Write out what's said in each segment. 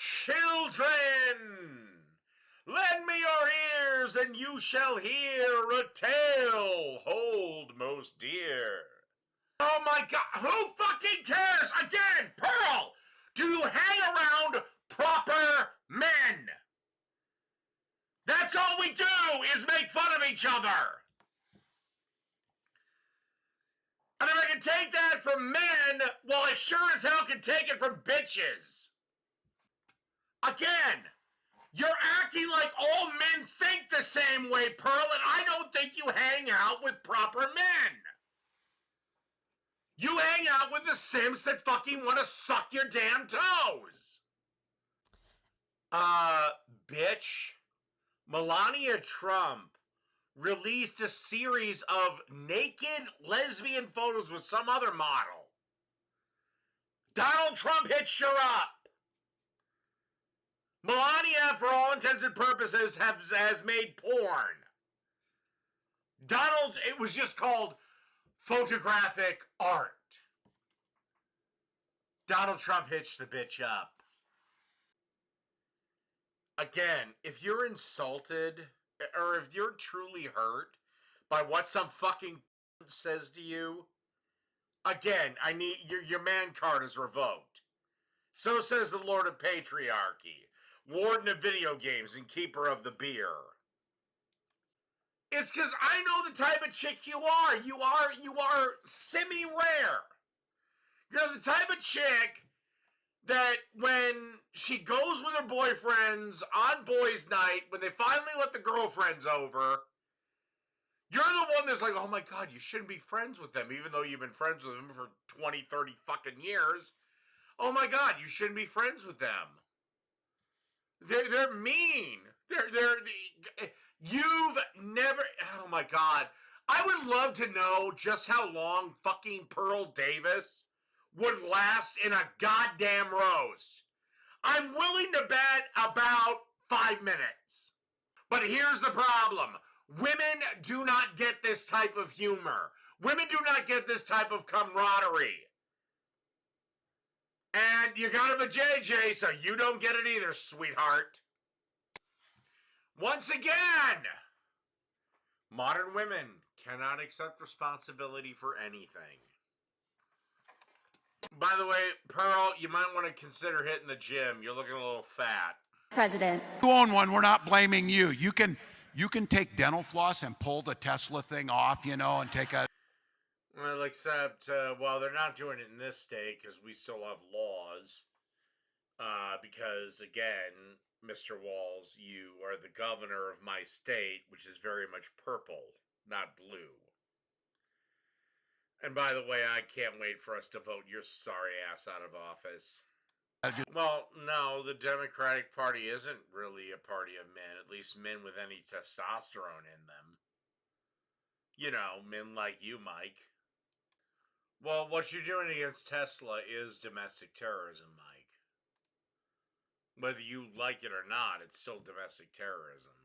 children, lend me your ears and you shall hear a tale hold most dear. Oh my God, who fucking cares? Again, Pearl, do you hang around proper men? That's all we do is make fun of each other. And if I can take that from men, well, I sure as hell can take it from bitches. Again, you're acting like all men think the same way, Pearl, and I don't think you hang out with proper men. You hang out with the simps that fucking want to suck your damn toes. Bitch. Melania Trump released a series of naked lesbian photos with some other model. Donald Trump hitched her up. Melania, for all intents and purposes, has made porn. Donald, it was just called photographic art. Donald Trump hitched the bitch up. Again, if you're insulted, or if you're truly hurt by what some fucking says to you, again, I need your man card is revoked. So says the Lord of Patriarchy, warden of video games and keeper of the beer. It's because I know the type of chick you are. You are semi-rare. You're the type of chick that when she goes with her boyfriends on boys' night, when they finally let the girlfriends over, you're the one that's like, oh my God, you shouldn't be friends with them, even though you've been friends with them for 20, 30 fucking years. Oh my God, you shouldn't be friends with them. They're mean. You've never, oh my God. I would love to know just how long fucking Pearl Davis would last in a goddamn roast. I'm willing to bet about 5 minutes. But here's the problem. Women do not get this type of humor. Women do not get this type of camaraderie. And you got him a JJ, so you don't get it either, sweetheart. Once again, modern women cannot accept responsibility for anything. By the way, Pearl, you might want to consider hitting the gym. You're looking a little fat. President. You own one. We're not blaming you. You can take dental floss and pull the Tesla thing off, you know, and take a... Well, except, well, they're not doing it in this state because we still have laws. Because, again, Mr. Walls, you are the governor of my state, which is very much purple, not blue. And by the way, I can't wait for us to vote your sorry ass out of office. Well, no, the Democratic Party isn't really a party of men, at least men with any testosterone in them. You know, men like you, Mike. Well, what you're doing against Tesla is domestic terrorism, Mike. Whether you like it or not, it's still domestic terrorism.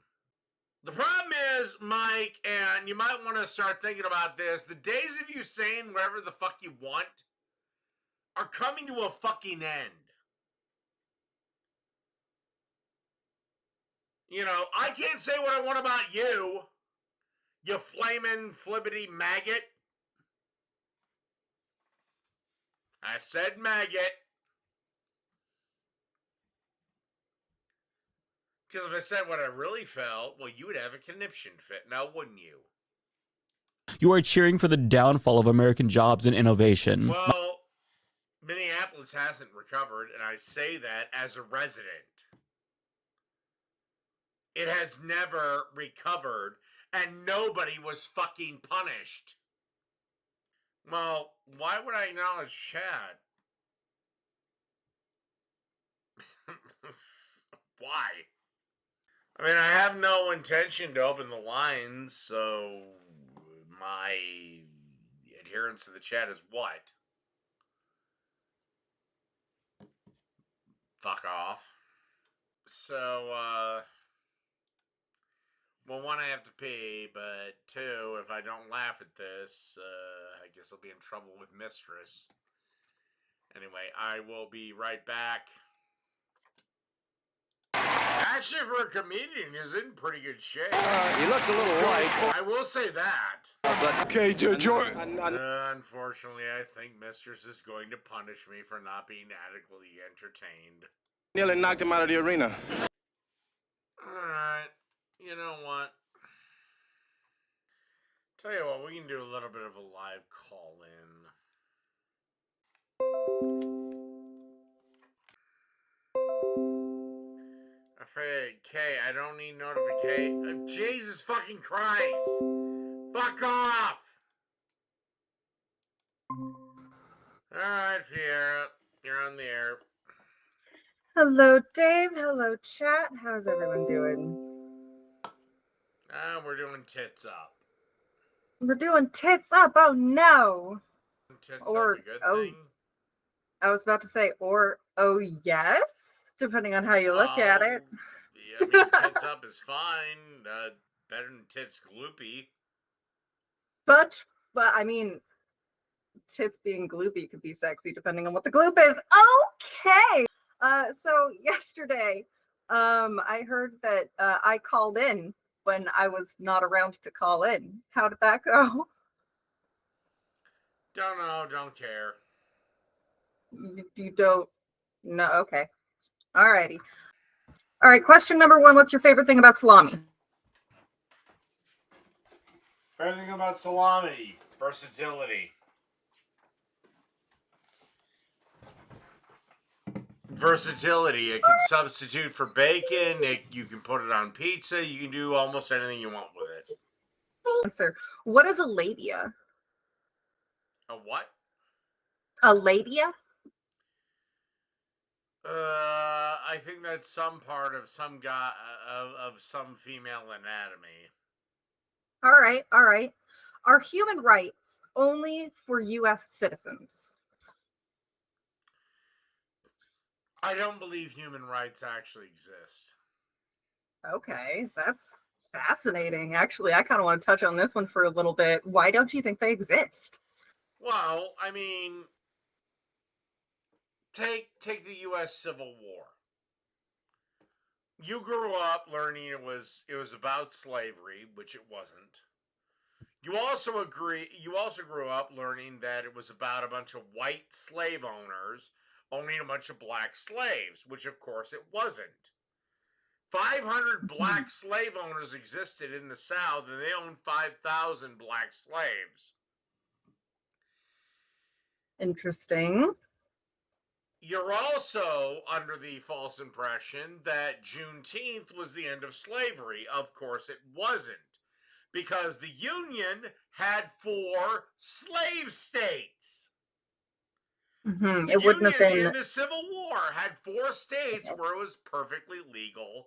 The problem is, Mike, and you might want to start thinking about this, the days of you saying whatever the fuck you want are coming to a fucking end. You know, I can't say what I want about you, you flamin' flippity maggot. I said maggot. Because if I said what I really felt, well, you would have a conniption fit now, wouldn't you? You are cheering for the downfall of American jobs and innovation. Well, Minneapolis hasn't recovered, and I say that as a resident. It has never recovered, and nobody was fucking punished. Well, why would I acknowledge chat? Why? I mean, I have no intention to open the lines, so my adherence to the chat is what? Fuck off. So, well, one, I have to pee, but two, if I don't laugh at this, I guess I'll be in trouble with Mistress. Anyway, I will be right back. Actually, for a comedian, he's in pretty good shape. He looks a little light. I will say that. Okay, George. Unfortunately, I think Mistress is going to punish me for not being adequately entertained. Nearly knocked him out of the arena. Alright. You know what? Tell you what, we can do a little bit of a live call-in. Kay, I don't need notification. Jesus fucking Christ! Fuck off! Alright, Fiera. You're on the air. Hello, Dave. Hello, chat. How's everyone doing? We're doing tits up. We're doing tits up. Oh, no. Tits Or, up a good oh, thing? I was about to say, or, oh, yes, depending on how you look at it. Yeah, I mean, tits up is fine. Better than tits gloopy. But, I mean, tits being gloopy could be sexy depending on what the gloop is. Okay. So yesterday, I heard that I called in when I was not around to call in. How did that go? Don't know, don't care. You don't know? Okay. Alrighty. All right, question number 1. What's your favorite thing about salami? Everything about salami. Versatility. Versatility. It can substitute for bacon. You can put it on pizza. You can do almost anything you want with it. Answer. What is a labia? A what? A labia? I think that's some part of some guy of some female anatomy. All right. Are human rights only for U.S. citizens? I don't believe human rights actually exist. Okay, that's fascinating. Actually, I kind of want to touch on this one for a little bit. Why don't you think they exist? Well, I mean, take the U.S. Civil War. You grew up learning it was about slavery, which it wasn't. You also grew up learning that it was about a bunch of white slave owners owning a bunch of black slaves, which of course it wasn't. 500 black slave owners existed in the South, and they owned 5,000 black slaves. Interesting. You're also under the false impression that Juneteenth was the end of slavery. Of course it wasn't, because the Union had 4 slave states. Mm-hmm. The It wouldn't have Union been in the Civil War had 4 states where it was perfectly legal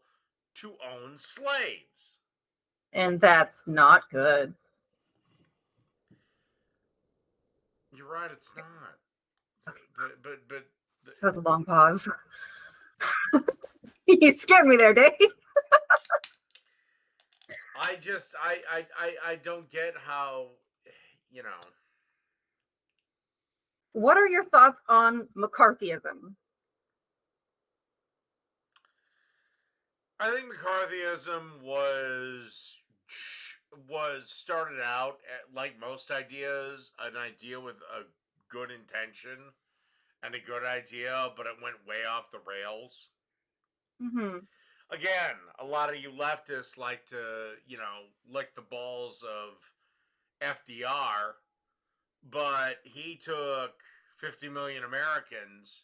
to own slaves. and that's not good. You're right, it's not. But This has a long pause. You scared me there, Dave. I don't get how, you know. What are your thoughts on McCarthyism? I think McCarthyism was started out like most ideas, an idea with a good intention and a good idea, but it went way off the rails. Mm-hmm. Again, a lot of you leftists like to, lick the balls of FDR, but he took 50 million Americans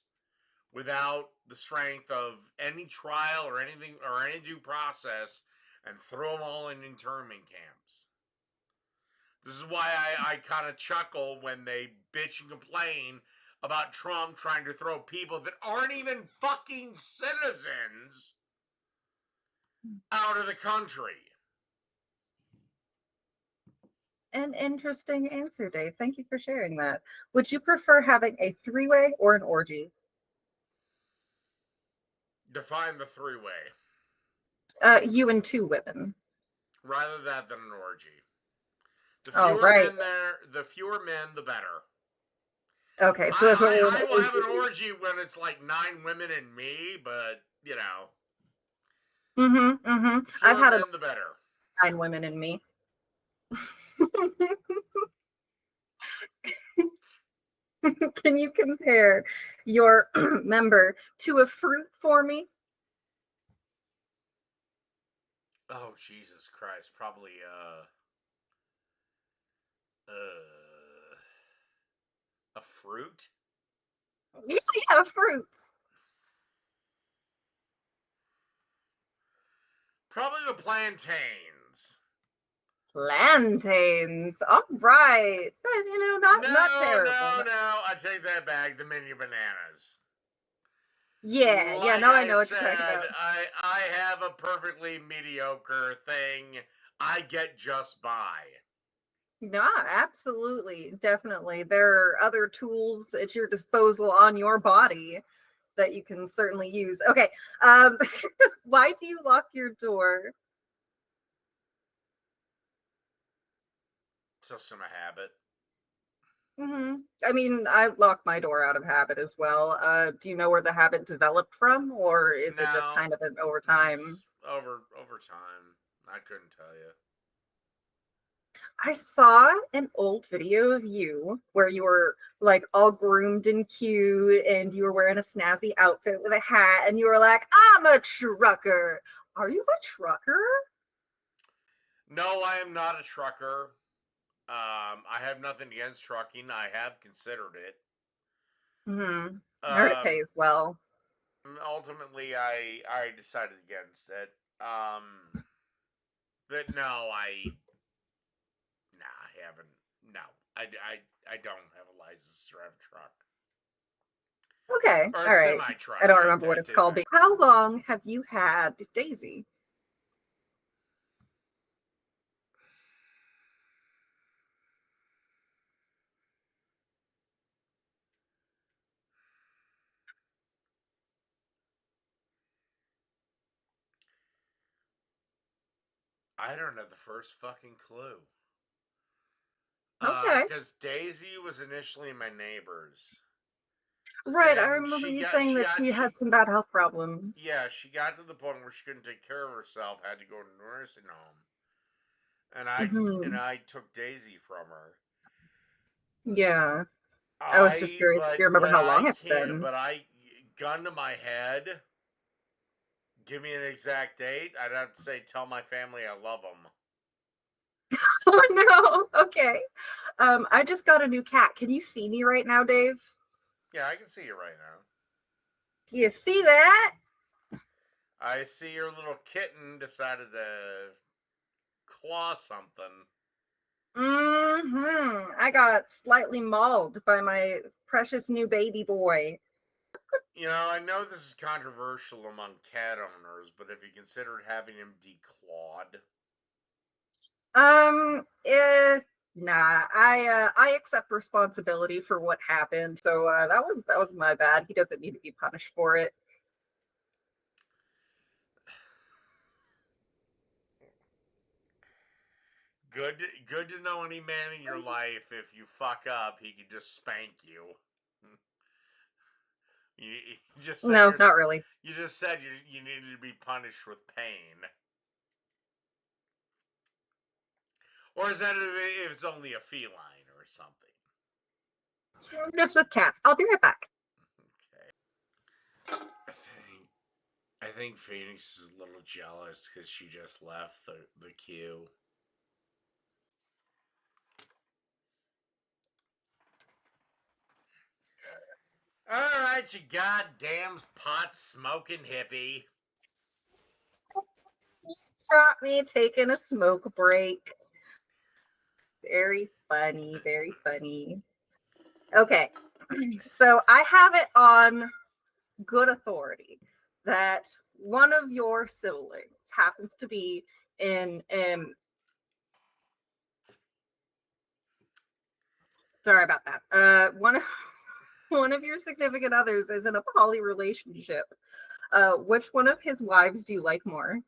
without the strength of any trial or anything or any due process and threw them all in internment camps. This is why I kind of chuckle when they bitch and complain about Trump trying to throw people that aren't even fucking citizens out of the country. An interesting answer, Dave. Thank you for sharing that. Would you prefer having a 3-way or an orgy? Define the 3-way. You and 2 women. Rather that than an orgy. The Oh, fewer right. men there, the fewer men, the better. Okay, so if I will have an orgy when it's like 9 women and me, but Mm-hmm. Mm-hmm. I've Fewer had men, the better. 9 women in me. Can you compare your member to a fruit for me? Oh, Jesus Christ. Probably, a fruit? Yeah, fruits. Probably the plantains. Plantains. All right. Not No, terrible. no, no. I take that back. The mini bananas. Yeah, yeah, Like now I I know what you're talking said, about. I have a perfectly mediocre thing. I get just by. No, absolutely, definitely. There are other tools at your disposal on your body that you can certainly use. Okay, um, why do you lock your door? It's just in a habit. I mean, I lock my door out of habit as well. Do you know where the habit developed from, or is it just No, kind of an over time? over time. I couldn't tell you. I saw an old video of you where you were like all groomed and cute, and you were wearing a snazzy outfit with a hat, and you were like, "I'm a trucker." Are you a trucker? No, I am not a trucker. I have nothing against trucking. I have considered it. Hmm. I heard it Um, pays well. ultimately, I decided against it. But no, I haven't. No, I don't have a license to drive a truck Okay, or a all right. semi truck. I don't remember what it's Take called. back. But how long have you had Daisy? I don't have the first fucking clue. Okay. Because Daisy was initially my neighbor's, Right, I and remember you saying that she had some bad health problems. yeah, she got to the point where she couldn't take care of herself, had to go to nursing home, and Hmm. I took Daisy from her. Yeah. I was just curious if you remember how long I it's can't. been. But gun to my head, give me an exact date. I'd have to say, tell my family I love them. Oh no. Okay. I just got a new cat. Can you see me right now, Dave? Yeah, I can see you right now. You see that? I see your little kitten decided to claw something. I got slightly mauled by my precious new baby boy. You know, I know this is controversial among cat owners, but have you considered having him declawed? Eh, nah. I accept responsibility for what happened. So that was my bad. He doesn't need to be punished for it. Good to know any man in your life. If you fuck up, he can just spank you. You just said No, not really. you just said you needed to be punished with pain, or is that if it's only a feline or something? Just with cats. I'll be right back. Okay. I think Phoenix is a little jealous because she just left the queue. All right, you goddamn pot smoking hippie. Got me taking a smoke break. Very funny, very funny. Okay. So I have it on good authority that one of your siblings happens to be in sorry about that. One of your significant others is in a poly relationship. Which one of his wives do you like more?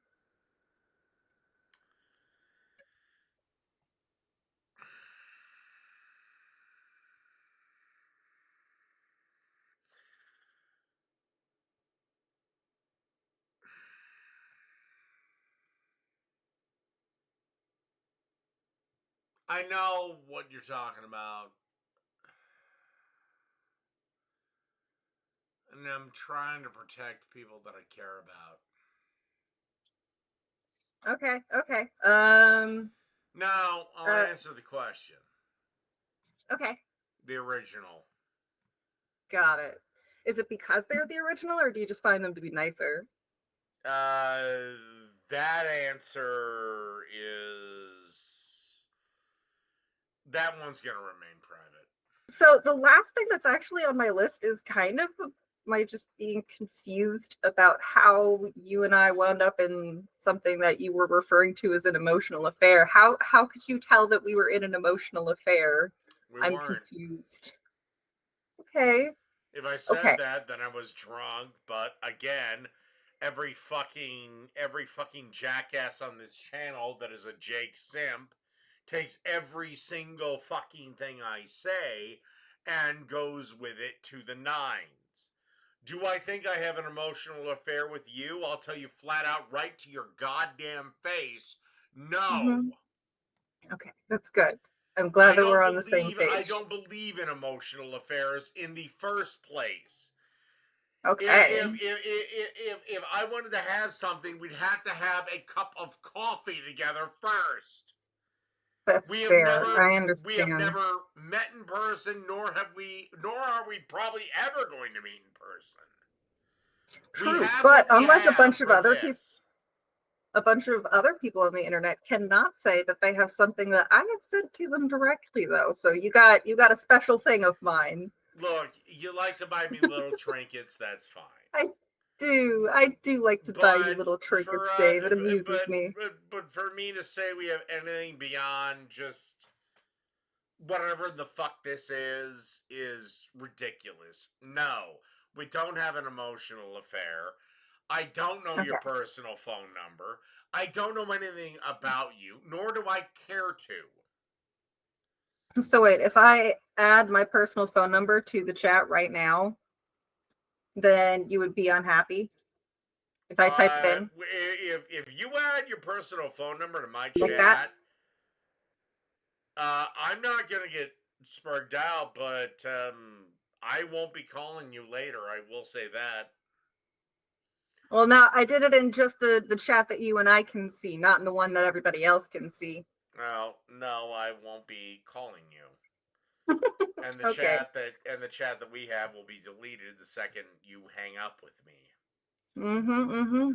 I know what you're talking about. And I'm trying to protect people that I care about. Okay. Now, I'll answer the question. Okay. The original. Got it. Is it because they're the original, or do you just find them to be nicer? That answer is... That one's going to remain private. So the last thing that's actually on my list is kind of my just being confused about how you and I wound up in something that you were referring to as an emotional affair. How could you tell that we were in an emotional affair? I'm weren't. confused. Okay. If I said that, then I was drunk. But again, every fucking jackass on this channel that is a Jake simp takes every single fucking thing I say and goes with it to the nines. Do I think I have an emotional affair with you? I'll tell you flat out right to your goddamn face, no. Mm-hmm. Okay, that's good. I'm glad that we're on the same page. I don't believe in emotional affairs in the first place. Okay. If I wanted to have something, we'd have to have a cup of coffee together first. That's fair. I understand. We have never met in person, nor are we probably ever going to meet in person. True, but unlike a bunch of other people on the internet cannot say that they have something that I have sent to them directly, though. So you got a special thing of mine. Look, you like to buy me little trinkets. That's fine. I do like to buy you little trinkets, Dave. It amuses me. But for me to say we have anything beyond just whatever the fuck this is ridiculous. No, we don't have an emotional affair. I don't know your personal phone number. I don't know anything about you, nor do I care to. So wait, if I add my personal phone number to the chat right now, then you would be unhappy? If I type it in? If you add your personal phone number to my like chat, I'm not going to get sparked out, but I won't be calling you later. I will say that. Well, no, I did it in just the chat that you and I can see, not in the one that everybody else can see. Well, no, I won't be calling you. And the chat that we have will be deleted the second you hang up with me.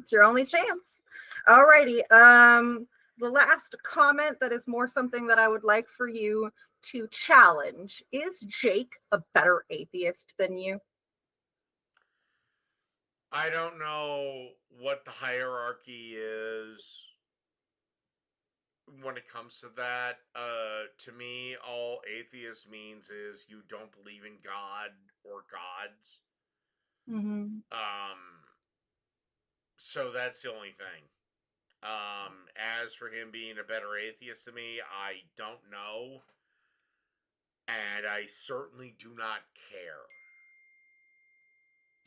It's your only chance. Alrighty. The last comment that is more something that I would like for you to challenge. Is Jake a better atheist than you? I don't know what the hierarchy is when it comes to that. To me, all atheist means is you don't believe in God or gods. So that's the only thing. As for him being a better atheist than me, I don't know. And I certainly do not care.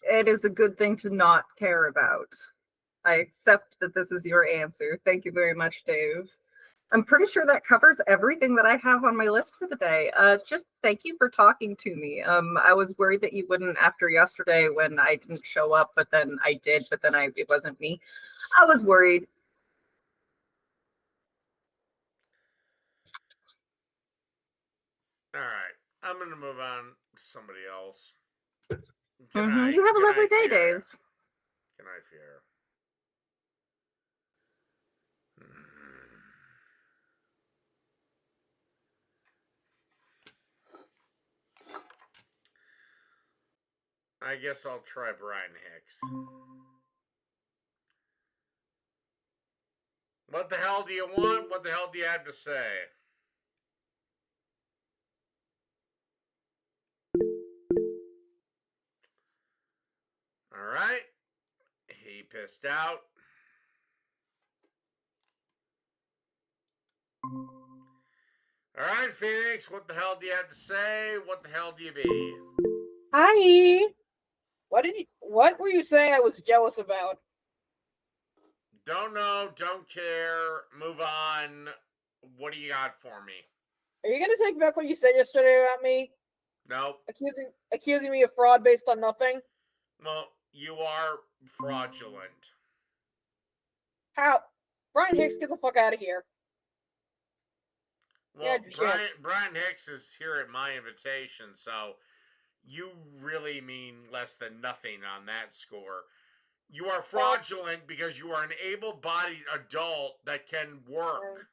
It is a good thing to not care about. I accept that this is your answer. Thank you very much, Dave. I'm pretty sure that covers everything that I have on my list for the day. Just thank you for talking to me. I was worried that you wouldn't after yesterday when I didn't show up, but then I did, but then it wasn't me. I was worried. All right. I'm going to move on to somebody else. You have a lovely day, Dave. Good night, Fiera. I guess I'll try Brian Hicks. What the hell do you want? What the hell do you have to say? Alright. He pissed out. Alright, Phoenix, what the hell do you have to say? What the hell do you be? Hi. What were you saying I was jealous about? Don't know, don't care, move on. What do you got for me? Are you gonna take back what you said yesterday about me? Nope. Accusing me of fraud based on nothing? Well, you are fraudulent. How? Brian Hicks, get the fuck out of here. Well, Yeah, Brian Hicks is here at my invitation, so you really mean less than nothing on that score. You are fraudulent because you are an able-bodied adult that can work.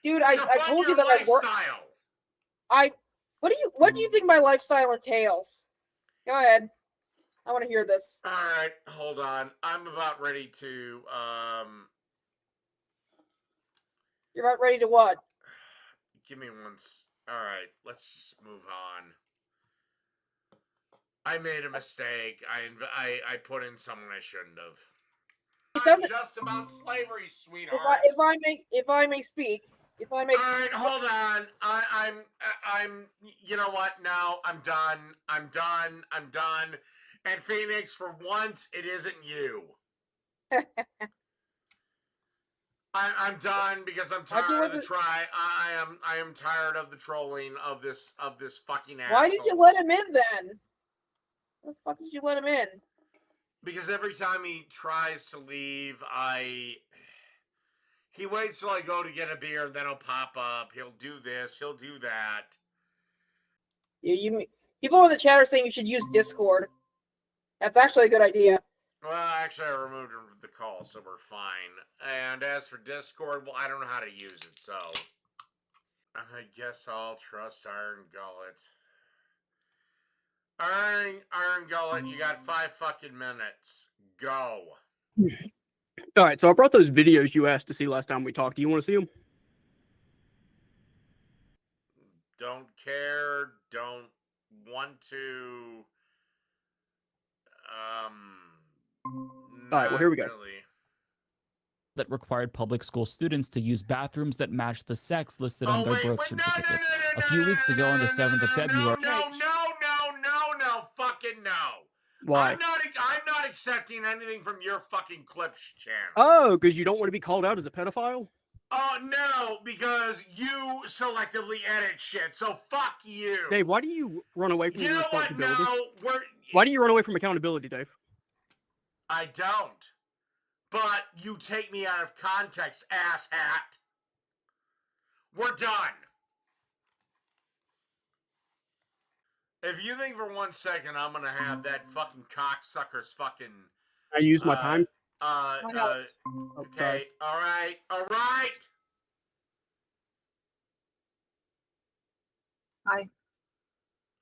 Dude, I told you that I work. What do you think my lifestyle entails? Go ahead. I want to hear this. All right, hold on. I'm about ready to You're about ready to what? Give me one. All right, let's just move on. I made a mistake. I put in someone I shouldn't have. Not just about slavery, sweetheart. If I may speak. All right, hold on. I'm. You know what? No, I'm done. I'm done. And Phoenix, for once, it isn't you. I'm done because I'm tired of the try. I am tired of the trolling of this fucking asshole. Why did you let him in then? What the fuck did you let him in? Because every time he tries to leave, he waits till I go to get a beer and then he'll pop up. He'll do this. He'll do that. People in the chat are saying you should use Discord. That's actually a good idea. Well, actually, I removed the call, so we're fine. And as for Discord, well, I don't know how to use it, so I guess I'll trust Iron Gullet. Iron Gullet, you got 5 fucking minutes. Go. All right, so I brought those videos you asked to see last time we talked. Do you want to see them? Don't care. Don't want to. All right, well, here we go. Really. That required public school students to use bathrooms that matched the sex listed on their birth certificates. A few weeks ago, on the 7th of February. No, fucking no. Why? I'm not accepting anything from your fucking clips channel. Oh, because you don't want to be called out as a pedophile? Oh, no, because you selectively edit shit, so fuck you. Dave, why do you run away from your responsibility? No, why do you run away from accountability, Dave? I don't. But you take me out of context, asshat. We're done. If you think for 1 second I'm gonna have that fucking cocksucker's fucking... I use my time? Okay, alright. Hi.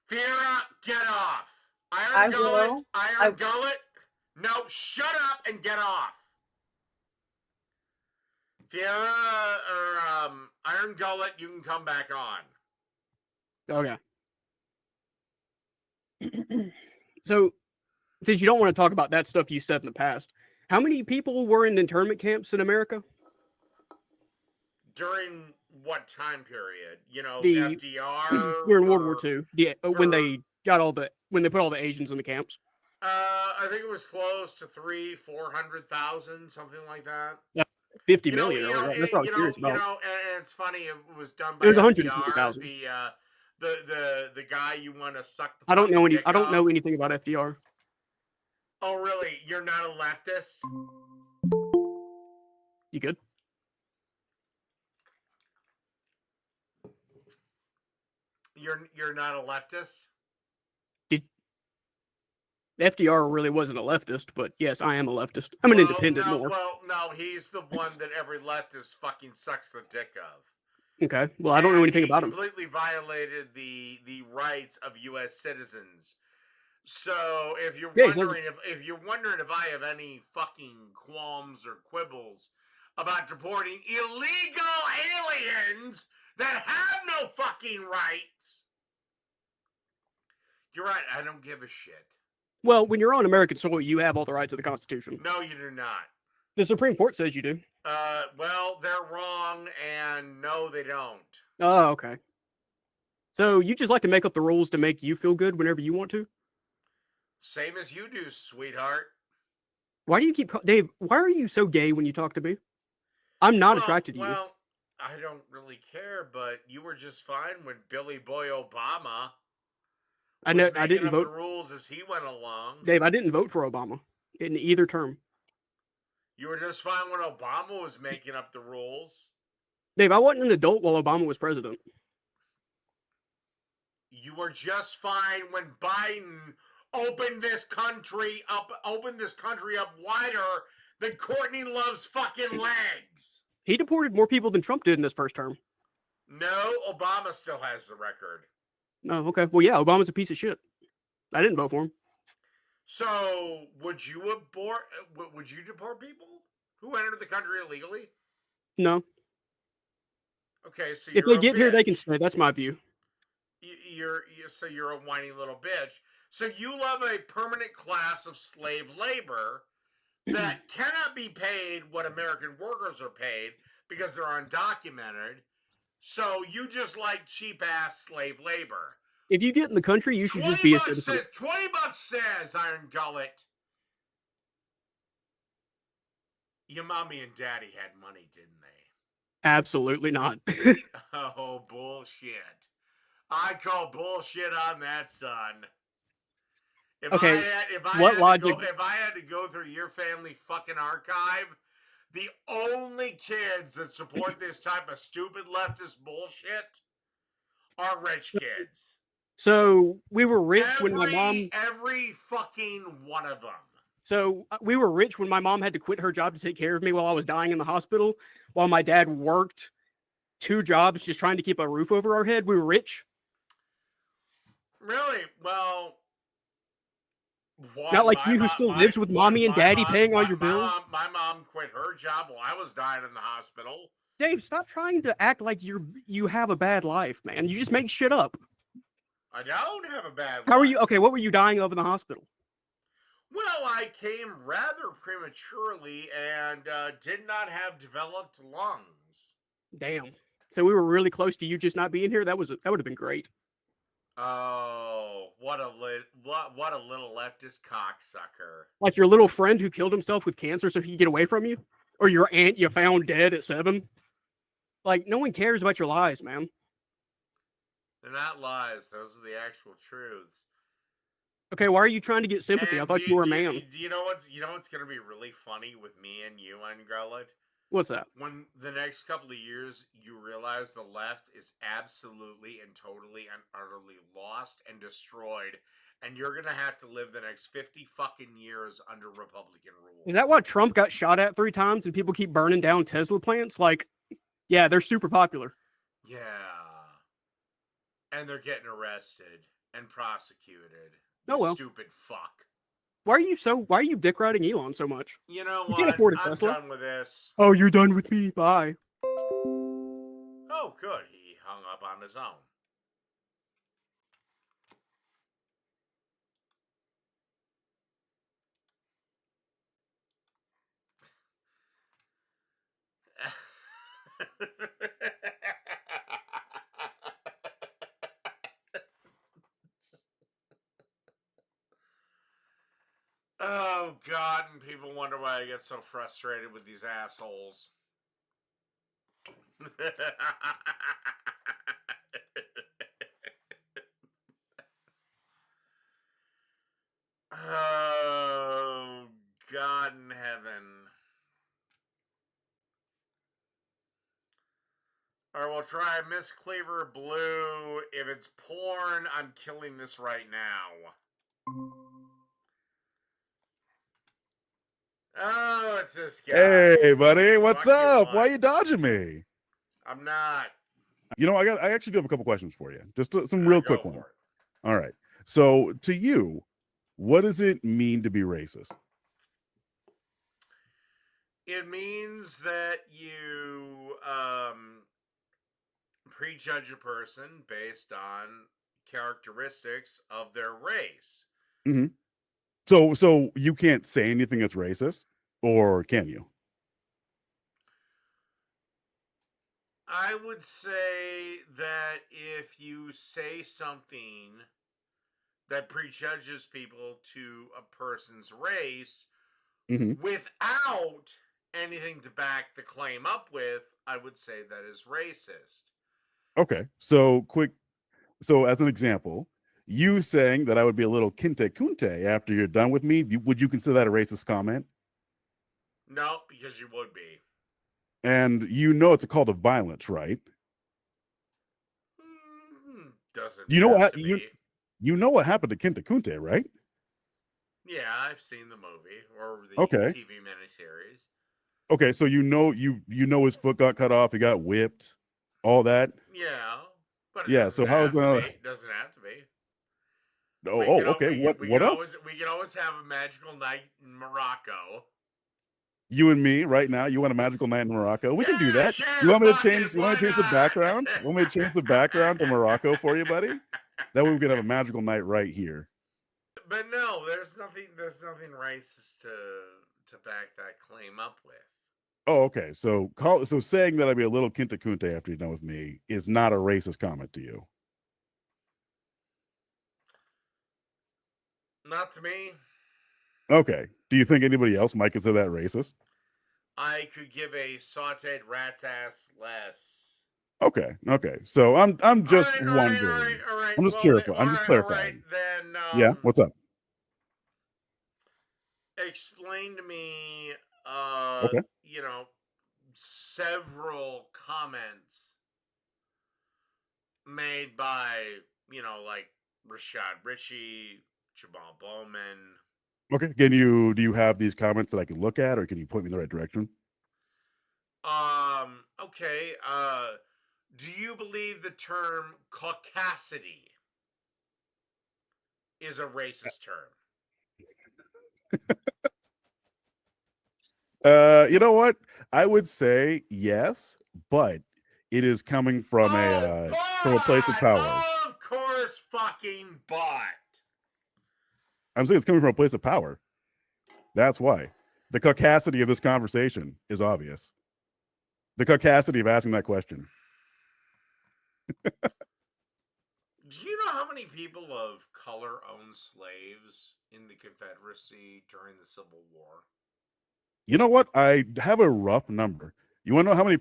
Fiera, get off. Iron Gullet. No, shut up and get off. Fiera or Iron Gullet, you can come back on. Okay. So, since you don't want to talk about that stuff you said in the past, how many people were in internment camps in America? During what time period? You know, FDR. We're in World War II. Yeah, when they put all the Asians in the camps. I think it was close to 300,000-400,000, something like that. Yeah, 50 million. That's what I was curious about. And it's funny. It was done by. It was 150,000. The guy you want to suck. I don't know anything about FDR. Oh really? You're not a leftist? You good? You're not a leftist? FDR really wasn't a leftist, but yes, I am a leftist. I'm an independent more. Well, no, he's the one that every leftist fucking sucks the dick of. Okay, well, I don't know anything about him. He completely violated the rights of U.S. citizens. So if you're wondering if I have any fucking qualms or quibbles about deporting illegal aliens that have no fucking rights, you're right. I don't give a shit. Well, when you're on American soil, you have all the rights of the Constitution. No, you do not. The Supreme Court says you do. Well, they're wrong, and no, they don't. Oh, okay. So you just like to make up the rules to make you feel good whenever you want to? Same as you do, sweetheart. Why do you keep... Dave, why are you so gay when you talk to me? I'm not attracted to you. Well, I don't really care, but you were just fine when Billy Boy Obama I was know making I didn't up the vote, rules as he went along. Dave. I didn't vote for Obama in either term. You were just fine when Obama was making up the rules. Dave, I wasn't an adult while Obama was president. You were just fine when Biden opened this country up wider than Courtney Love's fucking legs. He deported more people than Trump did in his first term. No, Obama still has the record. Oh, okay. Well, yeah, Obama's a piece of shit. I didn't vote for him. So, would you deport people who entered the country illegally? No. Okay, so If you're they a get bitch. here, they can stay. That's my view. You're a whiny little bitch. So you love a permanent class of slave labor that cannot be paid what American workers are paid because they're undocumented. So you just like cheap ass slave labor. If you get in the country, you should just be a citizen. $20 says Iron Gullet. Your mommy and daddy had money, didn't they? Absolutely not. Oh, bullshit. I call bullshit on that, son. If Okay, I what had logic? if I had to go through your family fucking archive, the only kids that support this type of stupid leftist bullshit are rich kids. So we were rich when my mom. Every fucking one of them. So we were rich when my mom had to quit her job to take care of me while I was dying in the hospital, while my dad worked 2 jobs just trying to keep a roof over our head. We were rich. Really? Well, Not like you who still lives with mommy and daddy paying all your bills. My mom quit her job while I was dying in the hospital. Dave, stop trying to act like you have a bad life, man. You just make shit up. I don't have a bad life. How are you? Okay, what were you dying of in the hospital? Well, I came rather prematurely and did not have developed lungs. Damn. So we were really close to you just not being here. That would have been great. Oh, what a little leftist cocksucker! Like your little friend who killed himself with cancer so he could get away from you, or your aunt you found dead at 7. Like no one cares about your lies, man. They're not lies; those are the actual truths. Okay, why are you trying to get sympathy? And I thought you were a man. Do you know what's going to be really funny with me and you, Ungullet? What's that? When the next couple of years you realize the left is absolutely and totally and utterly lost and destroyed, and you're gonna have to live the next 50 fucking years under Republican rule. Is that why Trump got shot at 3 times and people keep burning down Tesla plants? Like, yeah, they're super popular. Yeah. And they're getting arrested and prosecuted. Oh well. Stupid fuck. Why are you dick riding Elon so much? You know You what? can't afford a I'm Tesla. done with this. Oh, you're done with me. Bye. Oh, good. He hung up on his own. Oh, God, and people wonder why I get so frustrated with these assholes. Oh, God in heaven. Alright, we'll try Miss Cleaver Blue. If it's porn, I'm killing this right now. Oh, it's this guy. Hey, buddy, what's Fuck you, up? Why Mike. are you dodging me? I'm not. You know, I actually do have a couple questions for you. Just some real quick ones. All right. So, to you, what does it mean to be racist? It means that you prejudge a person based on characteristics of their race. Mm-hmm. So you can't say anything that's racist, or can you? I would say that if you say something that prejudges people to a person's race Mm-hmm. without anything to back the claim up with, I would say that is racist. Okay, so as an example, you saying that I would be a little kinte kunte after you're done with me, would you consider that a racist comment? No, because you would be. And you know it's a call to violence, right? Doesn't You know have what to be. you know what happened to Kinte Kunte, right? Yeah, I've seen the movie or the Okay. TV miniseries. Okay, so you know his foot got cut off, he got whipped, all that. Yeah, but it Yeah, doesn't so how is have to that? be. It doesn't have to be. Okay. What else? We can always have a magical night in Morocco. You and me right now. You want a magical night in Morocco? We can do that. Sure, You want me to fuck change? it, You want me to why change the not? background? You want me to change the background to Morocco for you, buddy? That way we can have a magical night right here. But no, there's nothing racist to back that claim up with. Oh, okay. So saying that I'd be a little Kinte Kunte after you're done with me is not a racist comment to you. Not to me. Okay. Do you think anybody else might consider that racist? I could give a sauteed rat's ass less. Okay. So I'm just wondering. All right. I'm just clarifying. I'm just clarifying. Then Yeah. What's up? explain to me Okay. several comments made by, like Rashad Ritchie, Jabal Bowman. Okay. Do you have these comments that I can look at, or can you point me in the right direction? Okay. Do you believe the term caucasity is a racist term? You know what? I would say yes, but it is coming from a place of power. Of course, fucking but. I'm saying it's coming from a place of power. That's why. The caucasity of this conversation is obvious. The caucasity of asking that question. Do you know how many people of color owned slaves in the Confederacy during the Civil War? You know what? I have a rough number. You want to know how many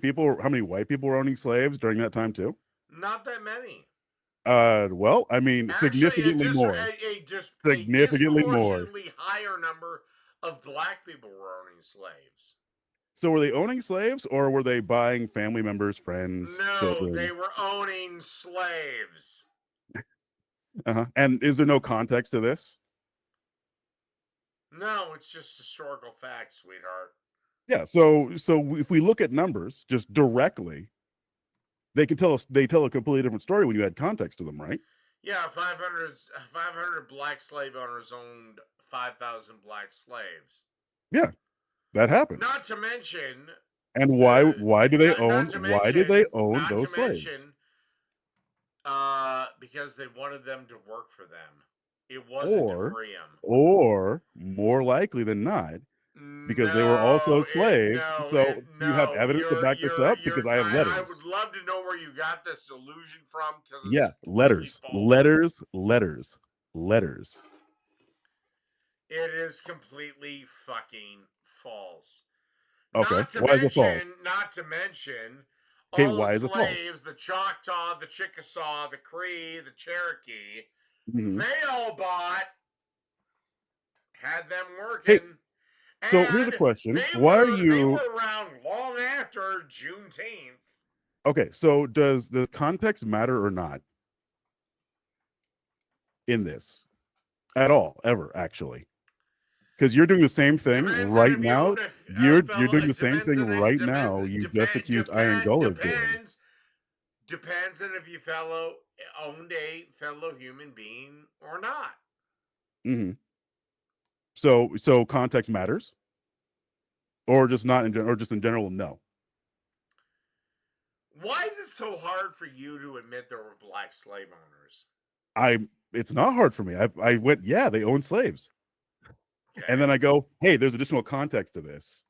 white people were owning slaves during that time too? Not that many. Well, I mean, significantly more. Significantly more. Disproportionately higher number of black people were owning slaves. So were they owning slaves, or were they buying family members, friends, children? They were owning slaves. And is there no context to this? No, it's just historical fact, sweetheart. Yeah. So if we look at numbers just directly, they tell a completely different story when you add context to them, right? Yeah, 500 black slave owners owned 5,000 black slaves. Yeah, that happened. Not to mention. And why did they own those slaves? Because they wanted them to work for them. It wasn't to free them. Or more likely than not, because they were also slaves. You have evidence to back this up? Because I have letters. I would love to know where you got this delusion from. Letters. It is completely fucking false. Okay. Why is it false? Not to mention all the slaves, the Choctaw, the Chickasaw, the Cree, the Cherokee, they all had them working. Hey, so here's a question. Why are you... They were around long after Juneteenth. Okay, so does the context matter or not in this? At all, ever, actually? Because you're doing the same thing right now. You're doing the same thing right now. You just accused Iron Gullah of doing. Depends on if you owned a fellow human being or not. So context matters, or just not in general, or just in general, no. Why is it so hard for you to admit there were black slave owners? It's not hard for me. I went, yeah, they own slaves. Okay. And then I go, hey, there's additional context to this,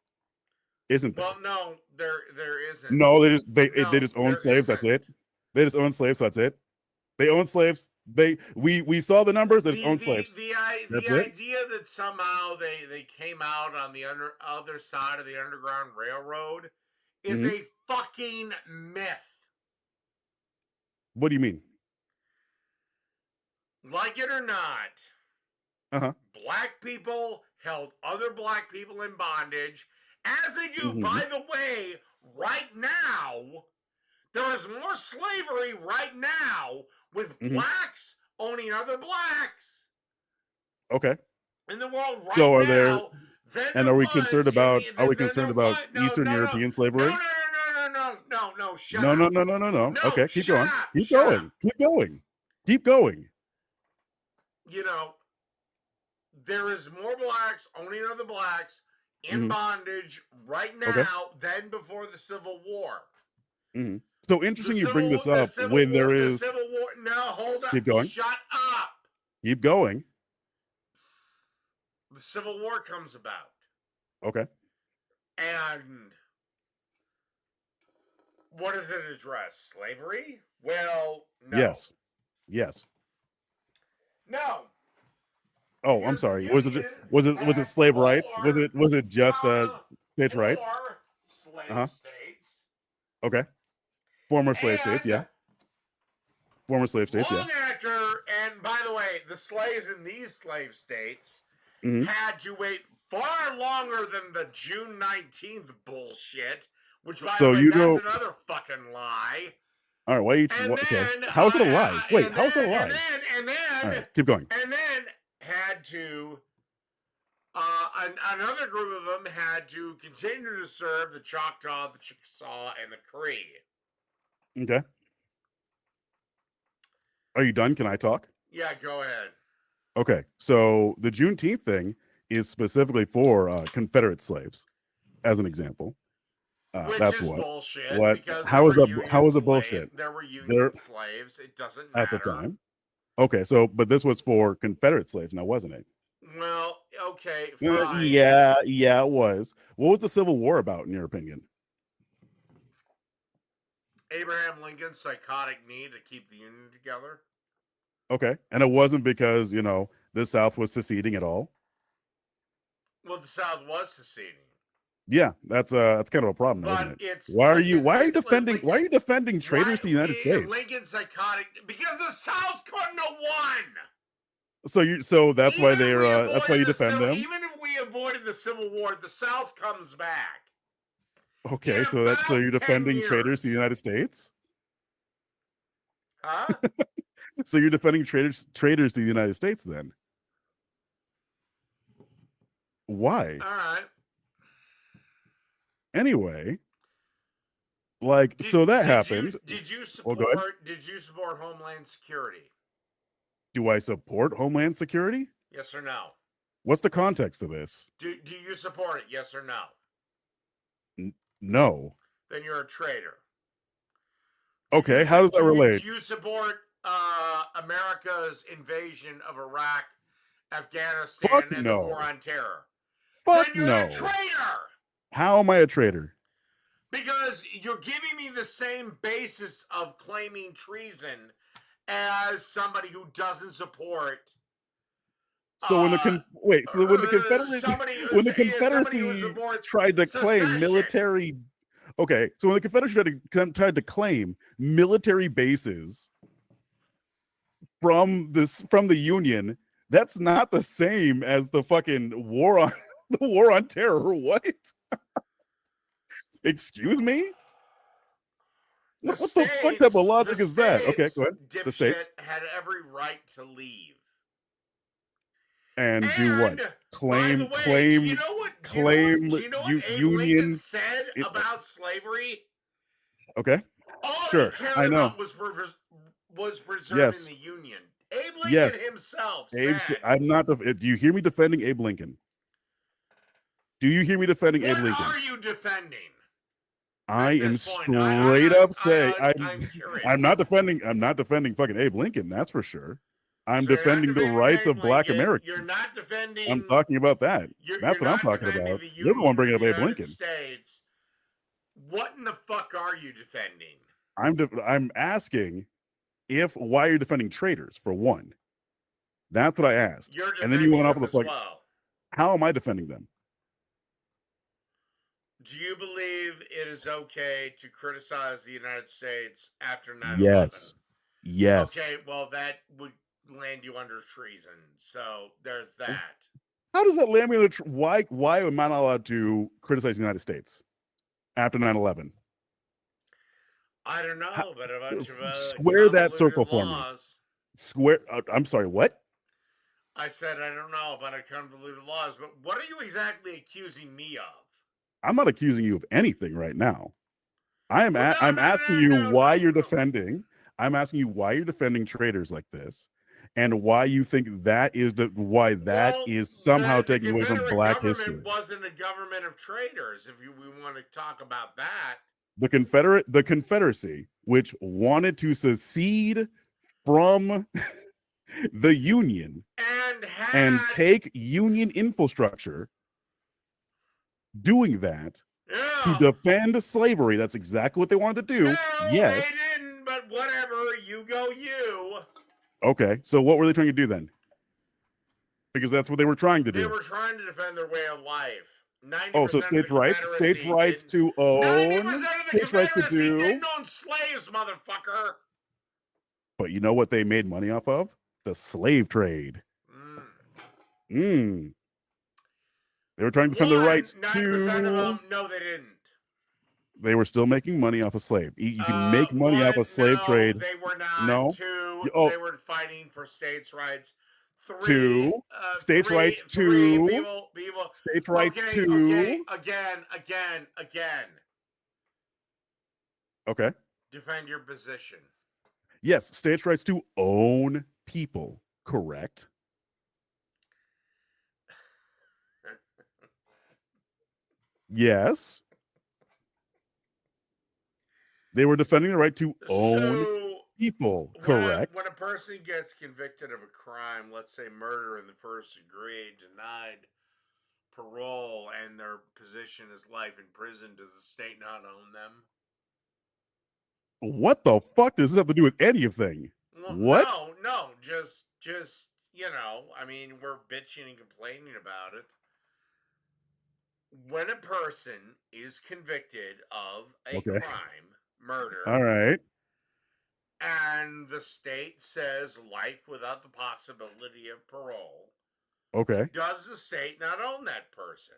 isn't there? Well, no, there isn't. No, they just own slaves. That's it. They just own slaves. That's it. They own slaves. We saw the numbers. They just own slaves. The idea that somehow they came out on the other side of the Underground Railroad is a fucking myth. What do you mean? Like it or not, black people held other black people in bondage, as they do, by the way, right now. There is more slavery right now with blacks owning other blacks. Okay. In the world right so are now. There, and are we concerned about Eastern European slavery? No, shut no, up. No, no. Okay, keep going. Keep going. You know, there is more blacks owning other blacks in bondage right now than before the Civil War. So interesting you bring this up when there is... The Civil War... No, hold on. Keep going. Shut up. Keep going. The Civil War comes about. Okay. And what does it address? Slavery? Well, no. Yes. No. Oh, I'm sorry. Was it slave rights? Was it just states' rights? Slave states. Okay. Former slave states, yeah. Former slave states, long after, and by the way, the slaves in these slave states had to wait far longer than the June 19th bullshit, which, by the way, that's another fucking lie. All right, why you... Okay. How's it a lie? Wait, how's it a lie? And then... All right, keep going. And then had to... another group of them had to continue to serve the Choctaw, the Chickasaw, and the Cree. Okay. Are you done? Can I talk? Yeah, go ahead. Okay, so the Juneteenth thing is specifically for Confederate slaves, as an example. Which that's is what. bullshit. What? How is it bullshit? There were Union slaves. It doesn't matter. At the time. Okay, so but this was for Confederate slaves, now wasn't it? Well, okay, fine. Yeah, it was. What was the Civil War about, in your opinion? Abraham Lincoln's psychotic need to keep the Union together. Okay, and it wasn't because, the South was seceding at all? Well, the South was seceding. Yeah, that's kind of a problem, isn't it? Why are you defending traitors to the United States? Lincoln's psychotic because the South couldn't have won. So that's why that's why you defend them. Even if we avoided the Civil War, the South comes back. Okay, so you're defending traitors to the United States? Huh? So you're defending traitors to the United States then? Why? All right. Anyway, that happened. Did you support Homeland Security? Do I support Homeland Security? Yes or no? What's the context of this? Do you support it? Yes or no? No. Then you're a traitor. Okay, how does that relate? Do you support America's invasion of Iraq, Afghanistan, and the war on terror? Fuck then you're a traitor. How am I a traitor? Because you're giving me the same basis of claiming treason as somebody who doesn't support. So when the Confederacy tried to claim military, okay, so when the Confederacy tried to claim military bases from the Union, that's not the same as the fucking war on terror. What? Excuse me? What the fuck type of logic is that? Okay, go ahead. The states had every right to leave. And do what? Claim Union said about slavery? Okay. All sure. I know was preserving the Union. Abe Lincoln himself said. I'm not. Do you hear me defending Abe Lincoln? Do you hear me defending Abe Lincoln? What are you defending? I am straight up saying I'm not defending fucking Abe Lincoln. That's for sure. I'm defending the rights of Black Americans. You're not defending. I'm talking about that. That's what I'm talking about. You're the one bringing up Abe Lincoln. States. What in the fuck are you defending? I'm asking why you're defending traitors, for one. That's what I asked. You're and then you went off on the plug. Well. How am I defending them? Do you believe it is okay to criticize the United States after 9/11? Yes. Yes. Okay, well, that would land you under treason. So there's that. How does that land me under why am I not allowed to criticize the United States after 9/11? I don't know, but a bunch of square that circle for me. laws. Square. I'm sorry. What? I said I don't know about a convoluted laws, but what are you exactly accusing me of? I'm not accusing you of anything right now. I'm asking you why you're defending. I'm asking you why you're defending traitors like this, and why you think that is somehow taking away from Black history. It wasn't a government of traitors. If we want to talk about that, the Confederacy, which wanted to secede from the Union and take Union infrastructure, doing that to defend slavery. That's exactly what they wanted to do. Yes. They didn't, but whatever. You go, you. Okay, so what were they trying to do then? Because that's what they were trying to do. They were trying to defend their way of life. So states' rights to own, 90% of the states' rights to do. Didn't own slaves, motherfucker. But you know what they made money off of? The slave trade. They were trying to defend their rights 90% of them, no, they didn't. They were still making money off of slave. You can make money off of slave trade. They were not. No. Two, they were fighting for states' rights. States' rights to states' rights to again. Okay. Defend your position. Yes, states' rights to own people. Correct. Yes. They were defending the right to own people. Correct. When a person gets convicted of a crime, let's say murder in the first degree, denied parole, and their position is life in prison, does the state not own them? What the fuck does this have to do with anything? Well, what? No, just I mean, we're bitching and complaining about it. When a person is convicted of a crime, murder, all right, and the state says life without the possibility of parole, okay, does the state not own that person?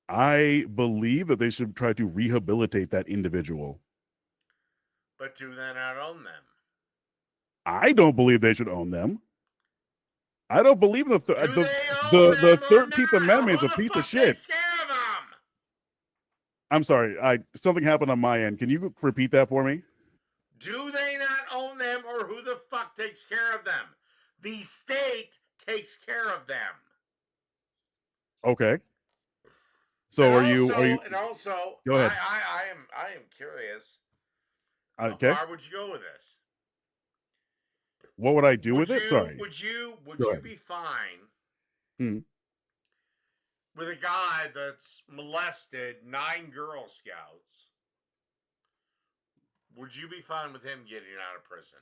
I believe that they should try to rehabilitate that individual. But do they not own them? I don't believe they should own them. I don't believe the 13th Amendment is a piece of shit. I'm sorry. Something happened on my end. Can you repeat that for me? Do they not own them, or who the fuck takes care of them? The state takes care of them. Okay. So are you? And also, go ahead. I am curious. Okay. How far would you go with this? What would I do with it? Sorry. Would you be fine with a guy that's molested 9 Girl Scouts? Would you be fine with him getting out of prison?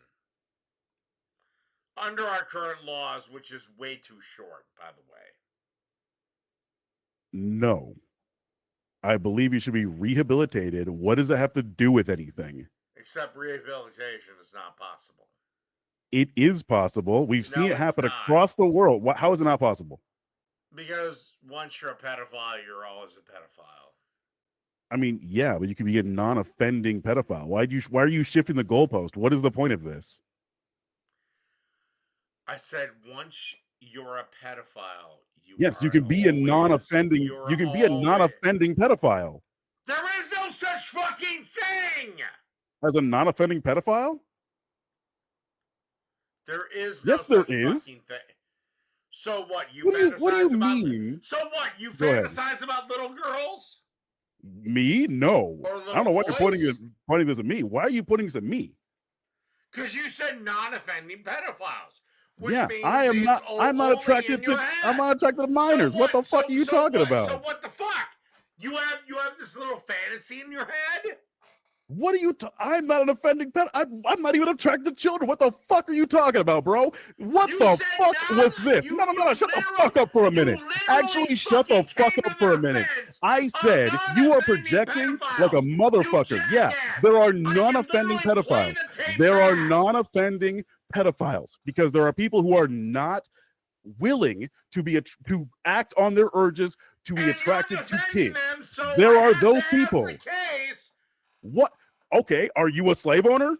Under our current laws, which is way too short, by the way. No. I believe he should be rehabilitated. What does that have to do with anything? Except rehabilitation is not possible. It is possible. We've seen it happen across the world. How is it not possible? Because once you're a pedophile, you're always a pedophile. I mean, yeah, but you could be a non-offending pedophile. Why are you shifting the goalpost? What is the point of this? I said once you're a pedophile, you can be a non-offending. You can be a non-offending pedophile. There is no such fucking thing. As a non-offending pedophile? There is no such fucking thing. So what? What do you mean? So what? You fantasize about little girls? Me? No. I don't know what you're pointing this at me. Why are you putting this at me? Because you said non-offending pedophiles. Yeah, I'm not attracted to minors. What the fuck are you talking about? So what the fuck? You have this little fantasy in your head? What are you? I'm not an offending pet. I'm not even attracted to children. What the fuck are you talking about, bro? What You the said fuck no. was this? You- No. you Shut the literal- fuck up for a you minute. literally Actually, shut the fucking fuck came up to for the a minute. defense I of said you are non-offending projecting like a pedophiles. motherfucker. You Yeah, jackass. there are I can non-offending literally play pedophiles. the tape There are back. non-offending pedophiles because there are people who are not willing to act on their urges to be And attracted you're to defending kids. them, so There I are have those to people. ask the case. What? Okay, are you a slave owner?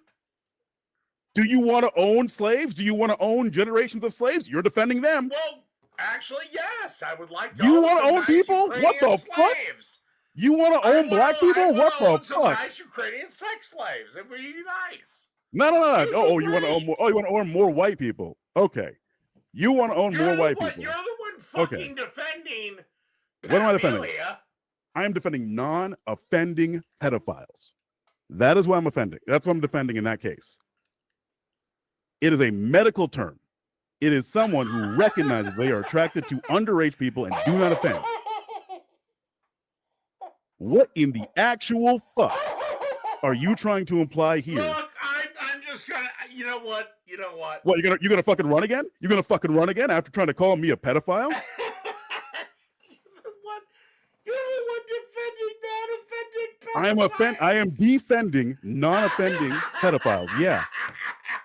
Do you want to own slaves? Do you want to own generations of slaves? You're defending them. Well, actually, yes. I would like to You own want to some own nice people? What Ukrainian the fuck? slaves. You want to own black people? What the own some fuck? nice Ukrainian sex slaves. It would be nice. No. It'd be Oh, you want to own great. more? Oh, you want to own more white people? Okay, you want to own more white people? You're the one fucking defending What am I defending? pedophilia. I am defending non-offending pedophiles. That is what I'm offending. That's what I'm defending in that case. It is a medical term. It is someone who recognizes they are attracted to underage people and do not offend. What in the actual fuck are you trying to imply here? Look, I'm just gonna. You know what? What, you're gonna fucking run again? You're gonna fucking run again after trying to call me a pedophile? You're the one defending non-offending pedophiles. I am defending non-offending pedophiles. Yeah.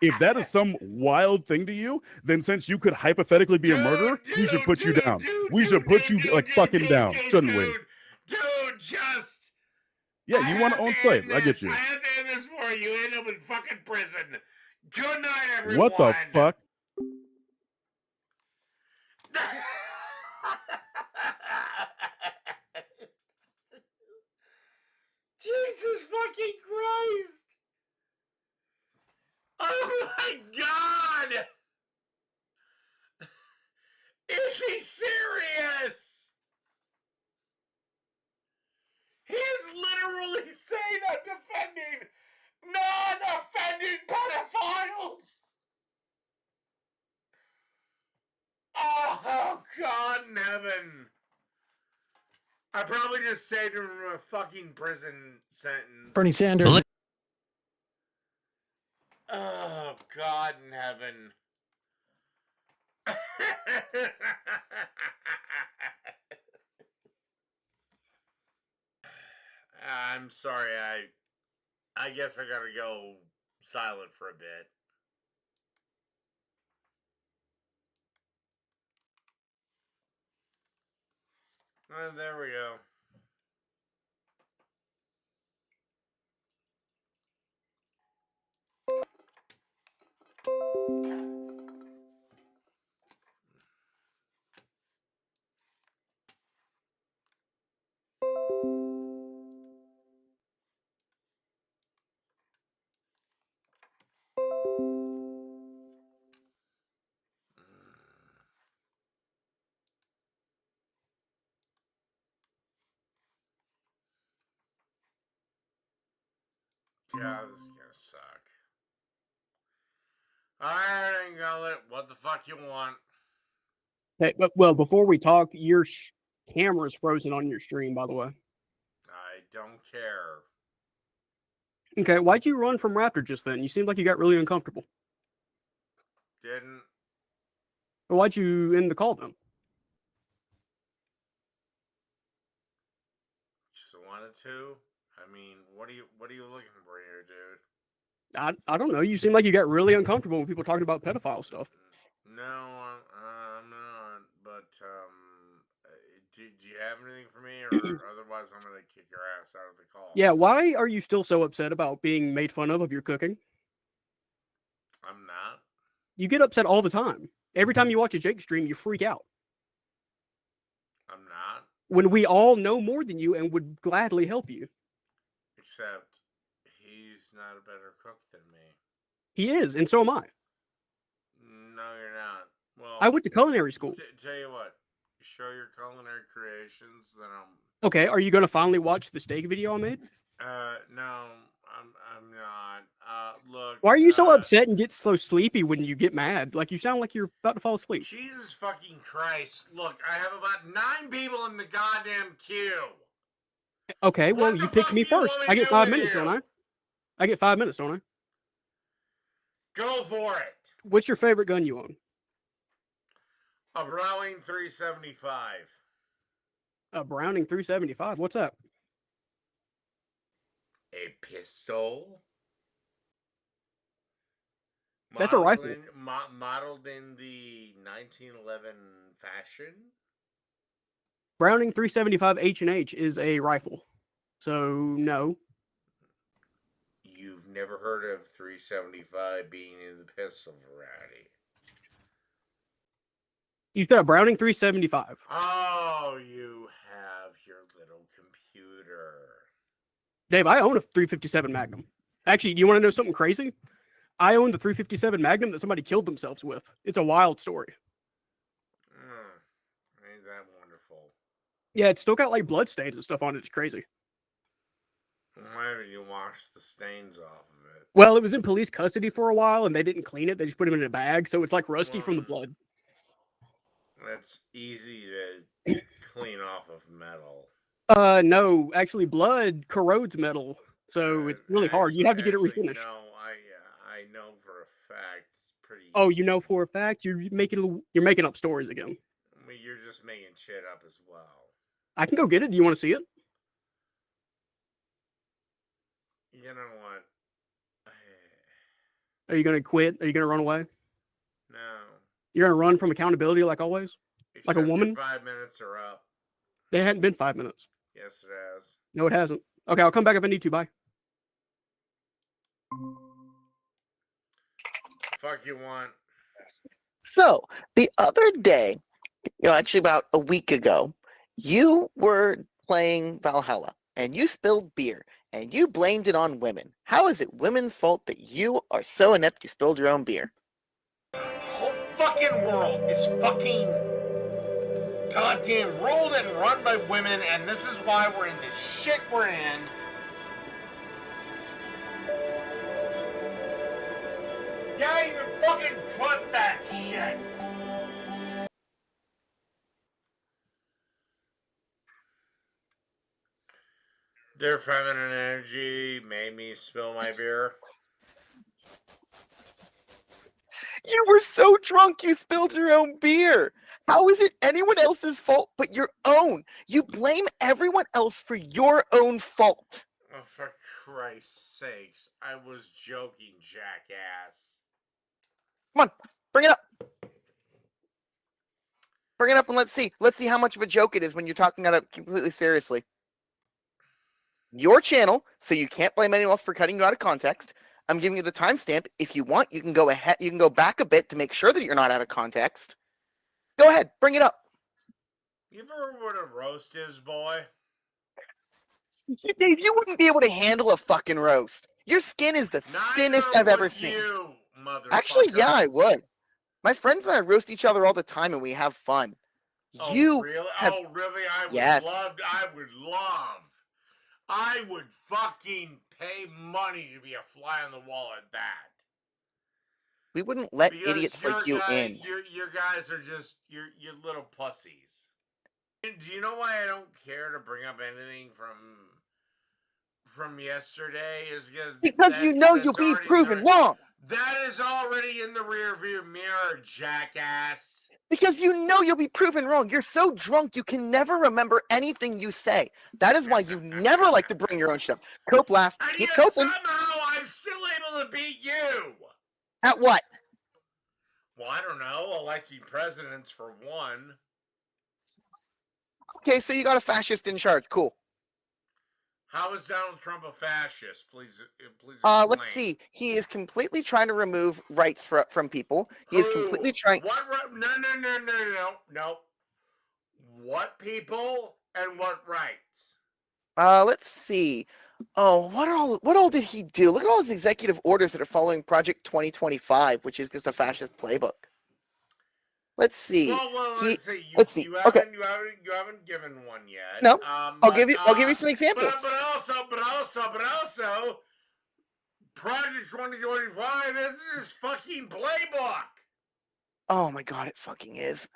If that is some wild thing to you, then since you could hypothetically be a murderer, we should put you down. We should put you like fucking down, shouldn't we? Dude, just. Yeah, you want to own slaves. I get you. I have to end this for you. End up in fucking prison. Good night, everyone. What the fuck? Jesus fucking Christ! Oh my God! Is he serious? He's literally saying I'm defending non-offending pedophiles! Oh, God in heaven. I probably just saved him from a fucking prison sentence. Bernie Sanders. Oh, God in heaven. I'm sorry, I guess I gotta go silent for a bit. There we go. God, this is gonna suck. Alright, Gullet, what the fuck you want? Hey, well, before we talk, your camera's frozen on your stream, by the way. I don't care. Okay, why'd you run from Raptor just then? You seemed like you got really uncomfortable. Didn't. Or why'd you end the call then? Just wanted to. I mean, what are you looking for here, dude? I don't know. You seem like you got really uncomfortable when people talking about pedophile stuff. No, I'm not. But do you have anything for me, or otherwise I'm gonna kick your ass out of the call? Yeah, why are you still so upset about being made fun of your cooking? I'm not. You get upset all the time. Every time you watch a Jake stream, you freak out. I'm not. When we all know more than you and would gladly help you. Except he's not a better cook than me. He is, and so am I. No, you're not. Well, I went to culinary school. Tell you what, show your culinary creations, then Okay, are you going to finally watch the steak video I made? no, I'm not. Look. Why are you so upset and get so sleepy when you get mad? Like you sound like you're about to fall asleep. Jesus fucking Christ! Look, I have about 9 people in the goddamn queue. Okay, well, What you the picked fuck me do you first. want me I to get do 5 with minutes, you? don't I? I get 5 minutes, don't I? Go for it. What's your favorite gun you own? A Browning 375. A Browning 375. What's that? A pistol. That's a rifle. Modeled in the 1911 fashion. Browning 375 H&H is a rifle. So, no. You've never heard of 375 being in the pistol variety. You said a Browning 375. Oh, you have your little computer. Dave, I own a 357 Magnum. Actually, do you want to know something crazy? I own the 357 Magnum that somebody killed themselves with. It's a wild story. Ain't that wonderful? Yeah, it's still got like blood stains and stuff on it. It's crazy. Why haven't you washed the stains off of it? Well, it was in police custody for a while, and they didn't clean it. They just put it in a bag, so it's like rusty from the blood. That's easy to clean off of metal. No, actually, blood corrodes metal, so it's really hard. You have to get it refinished. No, I know for a fact it's pretty. Oh, you know for a fact? You're making up stories again. I mean, you're just making shit up as well. I can go get it. Do you want to see it? You know what? Are you gonna quit? Are you gonna run away? No. You're gonna run from accountability like always? Except like a woman? 5 minutes are up. They hadn't been 5 minutes. Yes, it has. No, it hasn't. Okay, I'll come back if I need to. Bye. Fuck you want. So, the other day, actually about a week ago, you were playing Valhalla, and you spilled beer, and you blamed it on women. How is it women's fault that you are so inept you spilled your own beer? The whole fucking world is fucking goddamn ruled and run by women, and this is why we're in this shit we're in. Yeah, you can fucking put that shit. Their feminine energy made me spill my beer. You were so drunk you spilled your own beer. How is it anyone else's fault but your own? You blame everyone else for your own fault. Oh, for Christ's sakes. I was joking, jackass. Come on, bring it up. Bring it up and let's see. Let's see how much of a joke it is when you're talking about it completely seriously. Your channel, so you can't blame anyone else for cutting you out of context. I'm giving you the timestamp. If you want, you can go ahead. You can go back a bit to make sure that you're not out of context. Go ahead, bring it up. You ever heard what a roast is, boy? Dave, you wouldn't be able to handle a fucking roast. Your skin is the thinnest I've ever seen. You, motherfucker. Actually, yeah, I would. My friends and I roast each other all the time, and we have fun. Oh, you really? have... Oh, really? I would fucking pay money to be a fly on the wall at that. We wouldn't let idiots like you in. Your guys are just you're little pussies. Do you know why I don't care to bring up anything from yesterday? Is because you know you'll be proven wrong. That is already in the rearview mirror, jackass. Because you know you'll be proven wrong. You're so drunk you can never remember anything you say. That is why you never like to bring your own shit up. Cope, laugh. And Keep yet coping. somehow I'm still able to beat you. At what? Well, I don't know. Electing presidents for one. Okay, so you got a fascist in charge. Cool. How is Donald Trump a fascist? Please explain. Let's see. He is completely trying to remove rights from people. He is completely trying. What? No. What people and what rights? Let's see. Oh, what all did he do? Look at all his executive orders that are following Project 2025, which is just a fascist playbook. Let's see. Well, let's see. You Okay. haven't given one yet. No. I'll give you some examples. But also, Project 2025 is his fucking playbook. Oh my god, it fucking is.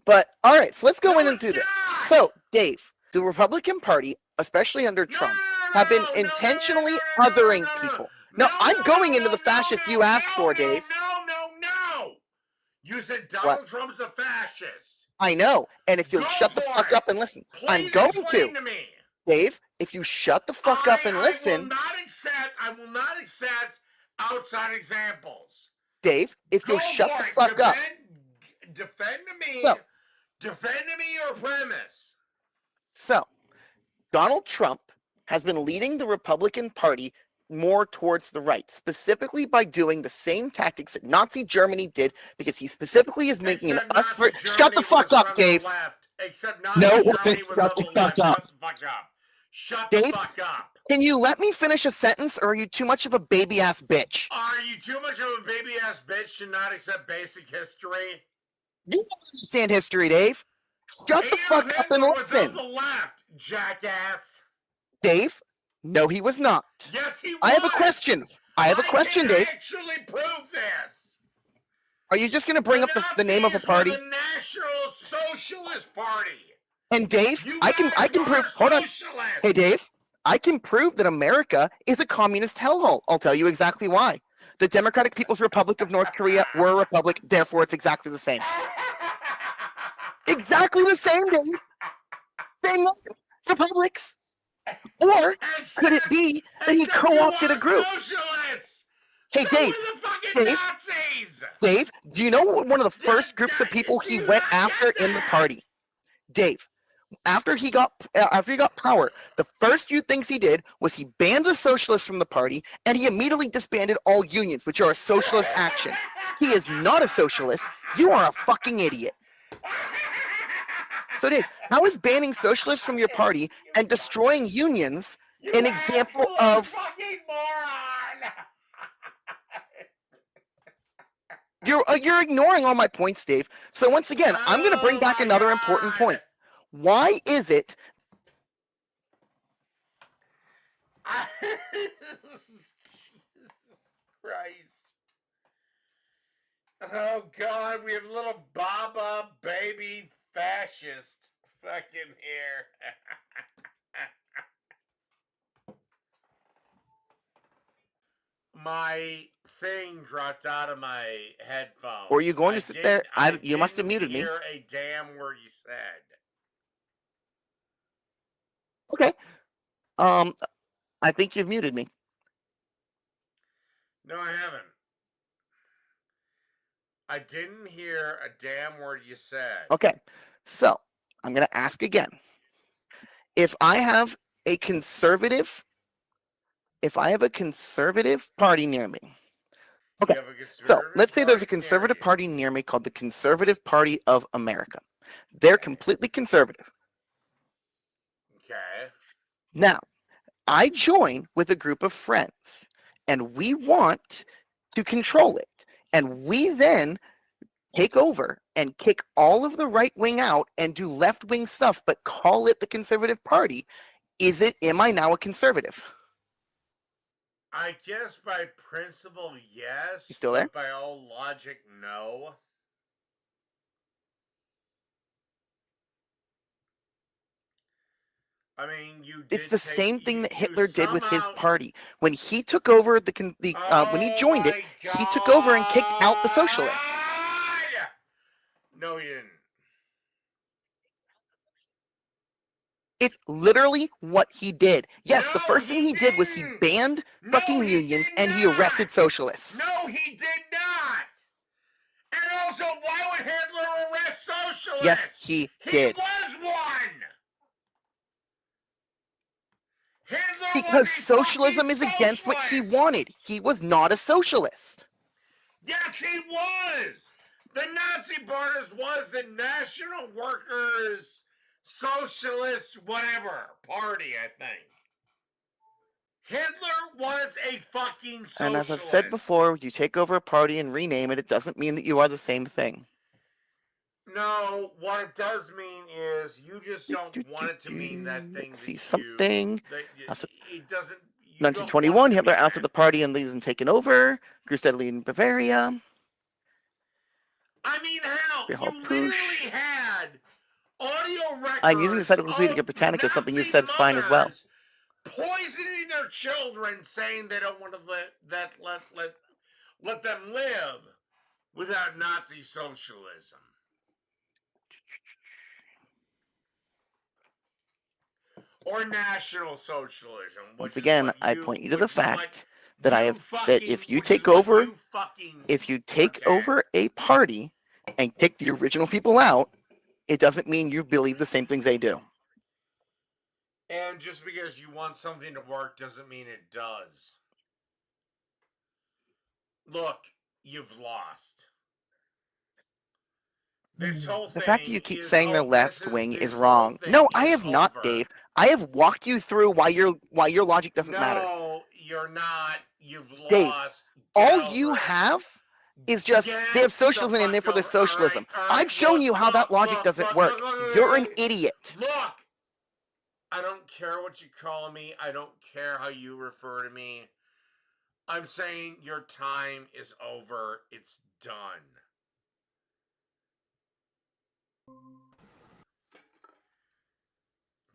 But all right, so let's go in and do this. So, Dave, the Republican Party, especially under Trump, have been intentionally othering people. No, I'm going into the fascist you asked for, Dave. No. You said Donald Trump's a fascist. I know. And if you'll shut the fuck up and listen, I'm going to. Me. Dave, if you shut the fuck up and listen. I will not accept outside examples. Dave, if you'll shut the fuck up. Defend me your premise. So, Donald Trump has been leading the Republican Party more towards the right, specifically by doing the same tactics that Nazi Germany did, because he specifically is making an us for. Shut the fuck up, Dave. Except Nazi Germany was on the left. Shut the fuck up. Can you let me finish a sentence, or are you too much of a baby ass bitch? Are you too much of a baby ass bitch to not accept basic history? You don't understand history, Dave. Shut the fuck up and listen. Was on the left, jackass. Dave, no, he was not. Yes, he was. I have a question. I have a question, Dave. Actually prove this. Are you just going to bring up the name of a party? The National Socialist Party. And Dave, I can prove. Hold on. Hey, Dave, I can prove that America is a communist hellhole. I'll tell you exactly why. The Democratic People's Republic of North Korea were a republic, therefore it's exactly the same. Exactly the same, Dave. Same republics. Or could it be that he co-opted a group? Hey, Dave, do you know one of the first groups of people he went after in the party? Dave, after he got power, the first few things he did was he banned the socialists from the party, and he immediately disbanded all unions, which are a socialist action. He is not a socialist. You are a fucking idiot. So, Dave, how is banning socialists from your party and destroying unions an example of? Fucking moron. You're ignoring all my points, Dave. So once again, I'm going to bring back another important point. Why is it? Jesus Christ. Oh God, we have little Baba baby fascist fucking here. My thing dropped out of my headphones. Were you going to sit there? You must have muted me. Hear a damn word you said. Okay. I think you've muted me. No, I haven't. I didn't hear a damn word you said. Okay. So, I'm going to ask again. If I have a conservative party near me. Okay. So, let's say there's a conservative party near me called the Conservative Party of America. They're completely conservative. Okay. Now, I join with a group of friends, and we want to control it. And we then take over and kick all of the right wing out and do left wing stuff, but call it the Conservative Party. Am I now a conservative? I guess by principle, yes. You still there? By all logic, no. I mean, it's the same thing that Hitler did with his party. When he took over when he joined it, he took over and kicked out the socialists. No, he didn't. It's literally what he did. Yes, the first thing he did was he banned fucking unions and he arrested socialists. No, he did not. And also, why would Hitler arrest socialists? Yes, he did. He was one. Because socialism is against what he wanted. He was not a socialist. Yes, he was. The Nazi Party was the National Workers' Socialist whatever party, I think. Hitler was a fucking socialist. And as I've said before, you take over a party and rename it, it doesn't mean that you are the same thing. No, what it does mean is you just don't want it to mean that thing that something. It doesn't. 1921, Hitler ousted the party and leaves and taken over. Grew steadily in Bavaria. I mean, hell, you literally had audio records. I'm using the Encyclopedia Britannica, something you said is fine as well. poisoning their children, saying they don't want to let them live without Nazi socialism. Or National Socialism. Once again, I point you to the fact that if you take over a party and kick the original people out, it doesn't mean you believe the same things they do. And just because you want something to work doesn't mean it does. Look, you've lost. This whole The fact that you keep saying the left wing is wrong. No, I have not, Dave. I have walked you through why your logic doesn't matter. No, you're not. You've lost. Dave, all you have is just they have socialism and therefore there's socialism. I've shown you how that logic doesn't work. You're an idiot. Look, I don't care what you call me. I don't care how you refer to me. I'm saying your time is over. It's done.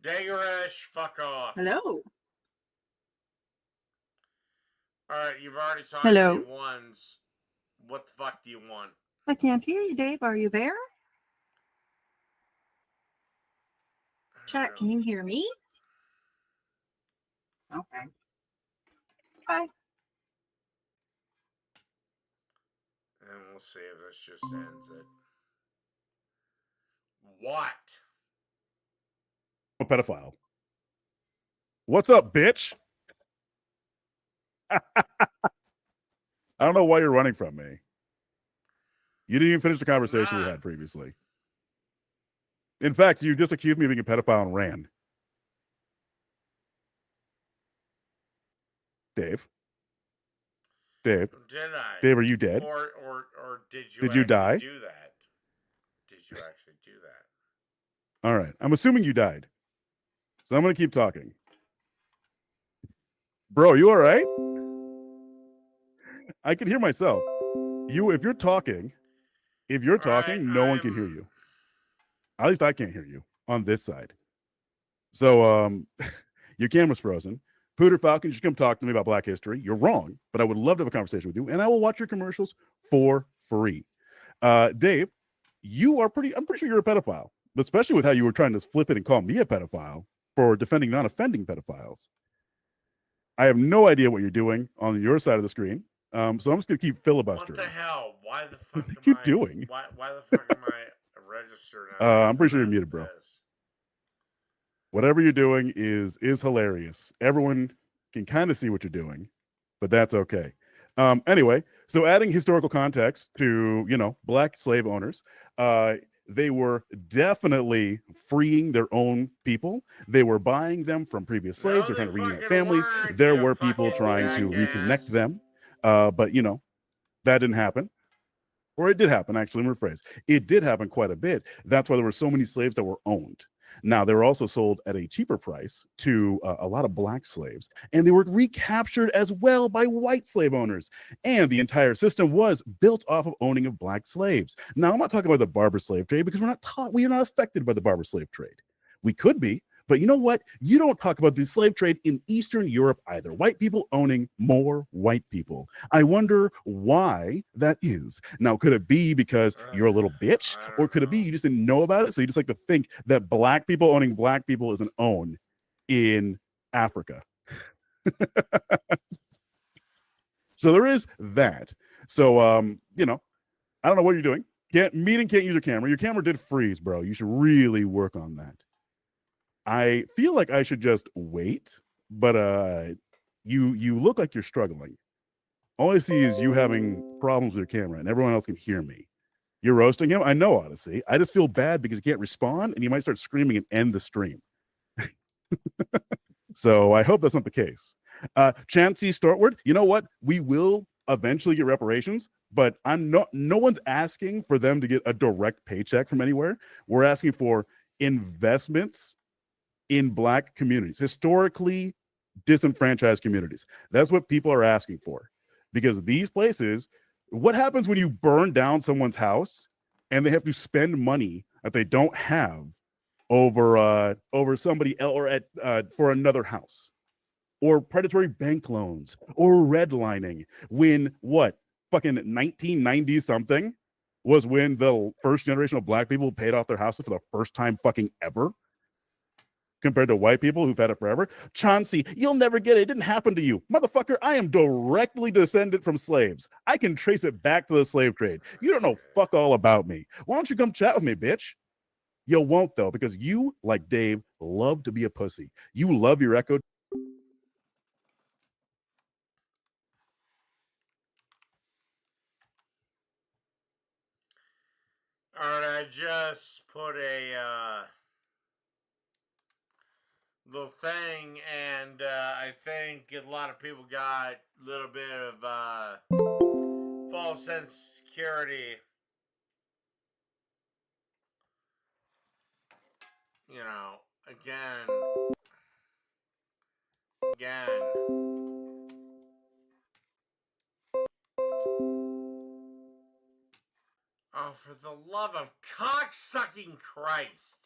Daggerish, fuck off. Hello. Alright, you've already talked Hello. to me once. What the fuck do you want? I can't hear you, Dave. Are you there? Chat, can you hear me? Okay. Bye. And we'll see if this just ends it. What? A pedophile. What's up, bitch? I don't know why you're running from me. You didn't even finish the conversation we had previously. In fact, you just accused me of being a pedophile and ran. Dave? Did I? Dave, are you dead? Or did you Did you die? do that? Did you actually do that? All right. I'm assuming you died. So I'm going to keep talking. Bro, you all right? I can hear myself. If you're talking, no one can hear you. At least I can't hear you on this side. So your camera's frozen. Pooter Falcon, you should come talk to me about Black history. You're wrong, but I would love to have a conversation with you, and I will watch your commercials for free. Dave, I'm pretty sure you're a pedophile, but especially with how you were trying to flip it and call me a pedophile for defending non-offending pedophiles. I have no idea what you're doing on your side of the screen, so I'm just going to keep filibustering. What the hell? Why the fuck What are you doing? Why the fuck am I registered? I'm pretty sure you're muted, bro. Whatever you're doing is hilarious. Everyone can kind of see what you're doing, but that's okay. Anyway, so adding historical context to, Black slave owners, they were definitely freeing their own people. They were buying them from previous slaves. They're trying to reunite families. There were people trying to reconnect them. But, that didn't happen. Or it did happen, actually. Let me rephrase. It did happen quite a bit. That's why there were so many slaves that were owned. Now, they were also sold at a cheaper price to a lot of Black slaves, and they were recaptured as well by white slave owners. And the entire system was built off of owning of Black slaves. Now, I'm not talking about the barber slave trade because we are not affected by the barber slave trade. We could be, but you know what? You don't talk about the slave trade in Eastern Europe either. White people owning more white people. I wonder why that is. Now, could it be because you're a little bitch? Or could it be you just didn't know about it? So you just like to think that Black people owning Black people is an own in Africa. So there is that. So, I don't know what you're doing. Can't use your camera. Your camera did freeze, bro. You should really work on that. I feel like I should just wait, but you look like you're struggling. All I see is you having problems with your camera, and everyone else can hear me. You're roasting him? I know, Odyssey. I just feel bad because you can't respond, and you might start screaming and end the stream. So I hope that's not the case. Chancey Stortward, you know what? We will eventually get reparations, but no one's asking for them to get a direct paycheck from anywhere. We're asking for investments in Black communities, historically disenfranchised communities. That's what people are asking for, because these places, what happens when you burn down someone's house and they have to spend money that they don't have over somebody else or for another house? or predatory bank loans or redlining when what fucking 1990 something was when the first generation of black people paid off their houses for the first time fucking ever compared to white people who've had it forever. Chauncey, you'll never get it. It didn't happen to you. Motherfucker, I am directly descended from slaves. I can trace it back to the slave trade. You don't know fuck all about me. Why don't you come chat with me, bitch? You won't, though, because you, like Dave, love to be a pussy. You love your echo. All right, I just put a little thing, and I think a lot of people got a little bit of false sense of security. You know, again. Oh, for the love of cocksucking Christ.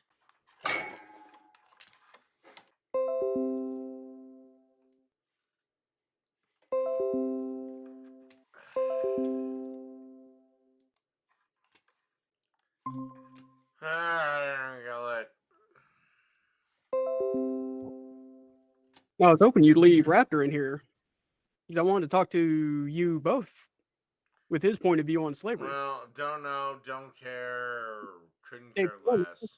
I was hoping you'd leave Raptor in here. I wanted to talk to you both with his point of view on slavery. Well, don't know, don't care, couldn't care less.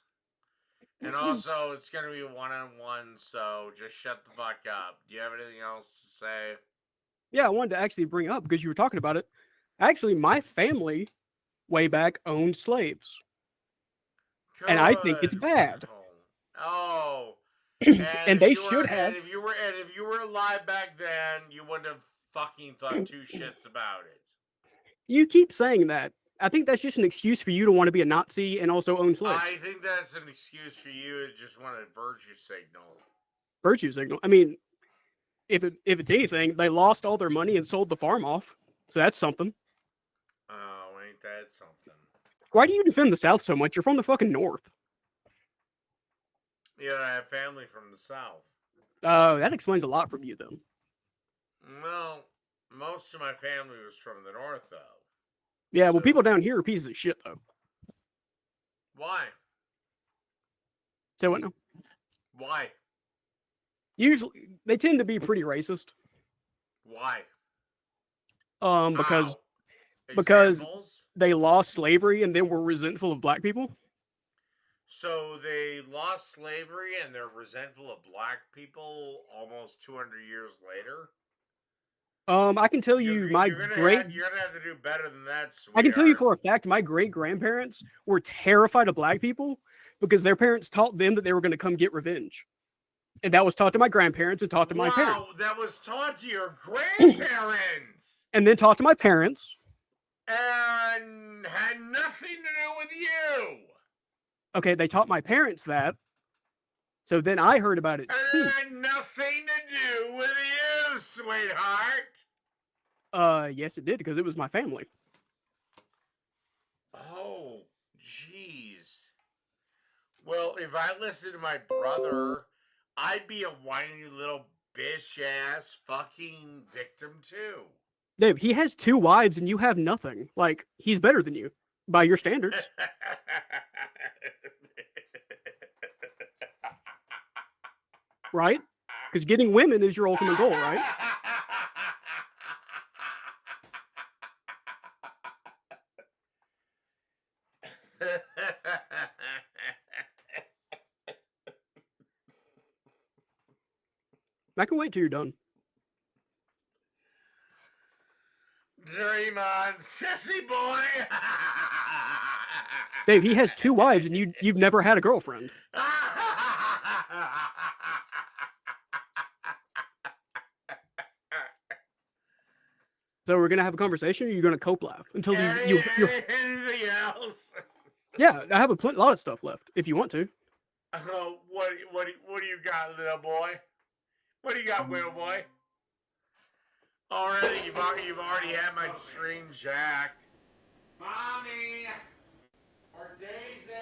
And also, it's going to be one-on-one, so just shut the fuck up. Do you have anything else to say? Yeah, I wanted to actually bring up, because you were talking about it. Actually, my family, way back, owned slaves. Good. And I think it's bad. Oh. And they should have. And if you were alive back then, you wouldn't have fucking thought two shits about it. You keep saying that. I think that's just an excuse for you to want to be a Nazi and also own slaves. I think that's an excuse for you to just want a virtue signal. Virtue signal? I mean, if it's anything, they lost all their money and sold the farm off. So that's something. Oh, ain't that something? Why do you defend the South so much? You're from the fucking North. Yeah, I have family from the South. That explains a lot from you, then. Well, most of my family was from the North, though. Yeah, well, people down here are pieces of shit, though. Why? Say what now? Why? Usually, they tend to be pretty racist. Why? Because Examples? they lost slavery and then were resentful of black people. So they lost slavery and they're resentful of black people almost 200 years later? I can tell you you're gonna have to do better than that, sweetheart. I can tell you for a fact my great-grandparents were terrified of black people because their parents taught them that they were going to come get revenge. And that was taught to my grandparents and taught to my parents. Wow, that was taught to your grandparents! And then taught to my parents. And had nothing to do with you! Okay, they taught my parents that. So then I heard about it too. And it had nothing to do with you, sweetheart! Yes it did, because it was my family. Oh, jeez. Well, if I listened to my brother, I'd be a whiny little bitch-ass fucking victim, too. Dave, he has 2 wives and you have nothing. Like, he's better than you, by your standards. Right? Because getting women is your ultimate goal, right? I can wait till you're done. Dream on, sissy boy! Dave, he has 2 wives and you've never had a girlfriend. So we're gonna have a conversation, or you're gonna cope laugh until you're anything else? Yeah, I have a lot of stuff left if you want to. What do you got, little boy? What do you got, little boy? Already, you've already had my string jacked. Mommy, or Daisy,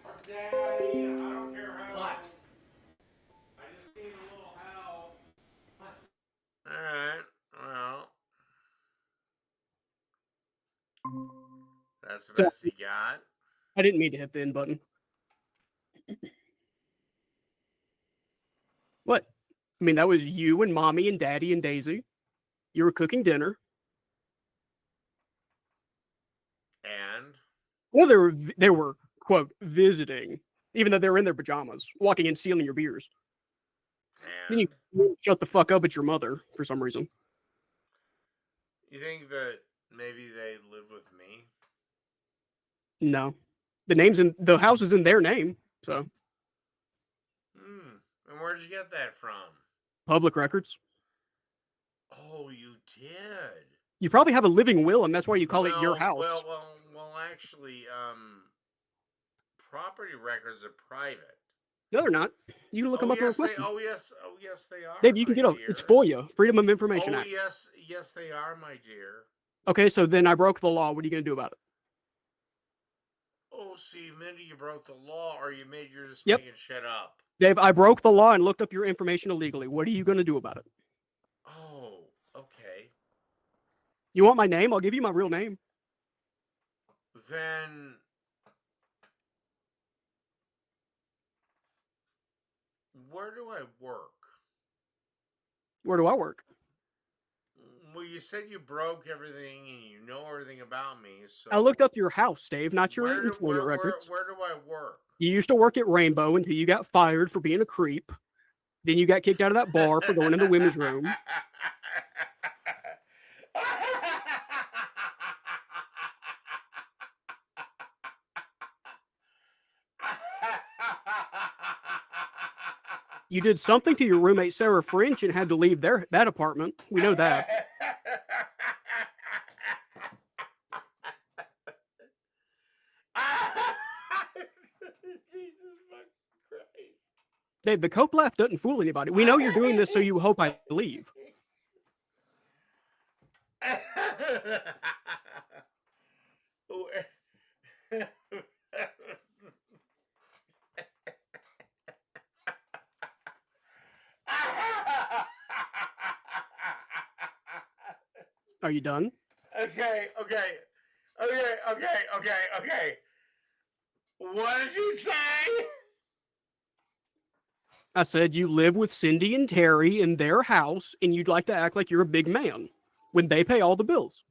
or Daddy, I don't care how. What? I just need a little help. That's the So- best you got? I didn't mean to hit the end button. What? I mean, that was you and mommy and daddy and Daisy. You were cooking dinner. And? Well, they were quote visiting, even though they were in their pajamas, walking in, stealing your beers. Then And? you shut the fuck up at your mother for some reason. You think that maybe they live with me? No, the house is in their name, so And where'd you get that from? public records. Oh, you did. You probably have a living will, and that's why you call it your house. Well, actually, property records are private. No, they're not. You can look them up and request them. Oh yes, they are. Dave, you can get it's FOIA, Freedom of Information Act. Yes, they are, my dear. Okay, so then I broke the law. What are you going to do about it? Oh, so you meant you broke the law, or you're just Yep. making shit up? Dave, I broke the law and looked up your information illegally. What are you going to do about it? Oh, okay. You want my name? I'll give you my real name. Then where do I work? Where do I work? Well, you said you broke everything and you know everything about me. So I looked up your house, Dave, not your employment where records. Where do I work? You used to work at Rainbow until you got fired for being a creep. Then you got kicked out of that bar for going in the women's room. You did something to your roommate Sarah French and had to leave that apartment. We know that. Jesus fucking Christ. Dave, the cope laugh doesn't fool anybody. We know you're doing this so you hope I leave. Are you done? Okay. What did you say? I said you live with Cindy and Terry in their house and you'd like to act like you're a big man when they pay all the bills.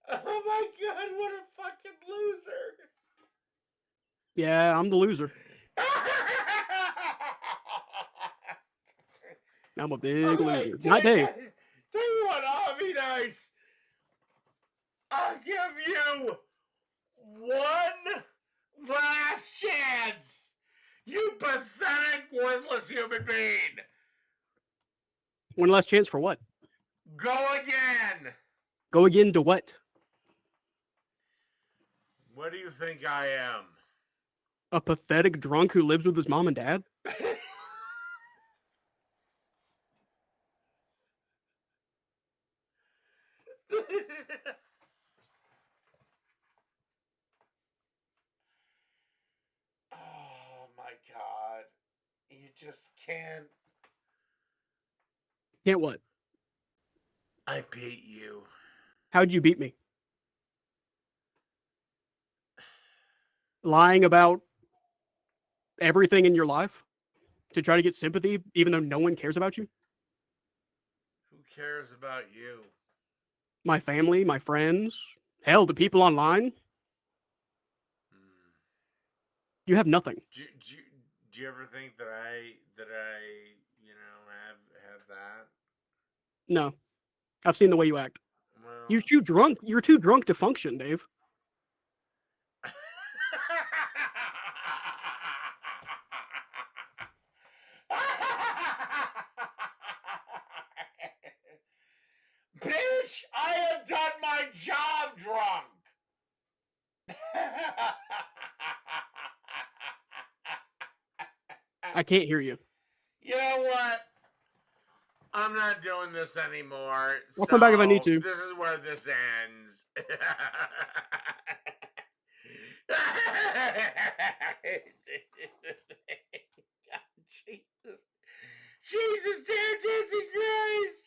Oh my God, what a fucking loser. Yeah, I'm the loser. I'm a big loser. Not Dave. Tell you what, I'll be nice. I'll give you one last chance. You pathetic, worthless human being. One last chance for what? Go again. Go again to what? What do you think I am? A pathetic drunk who lives with his mom and dad? Oh my God. You just can't. Can't what? I beat you. How'd you beat me? Lying about everything in your life to try to get sympathy, even though no one cares about you? Who cares about you? My family, my friends, hell, the people online. You have nothing. Do you ever think that I have that? No. I've seen the way you act. Well, You're too drunk. You're too drunk to function, Dave. Bitch, I have done my job drunk. I can't hear you. You know what? I'm not doing this anymore. I'll come back if I need to. This is where this ends. God, Jesus. Jesus, damn, Jesus Christ.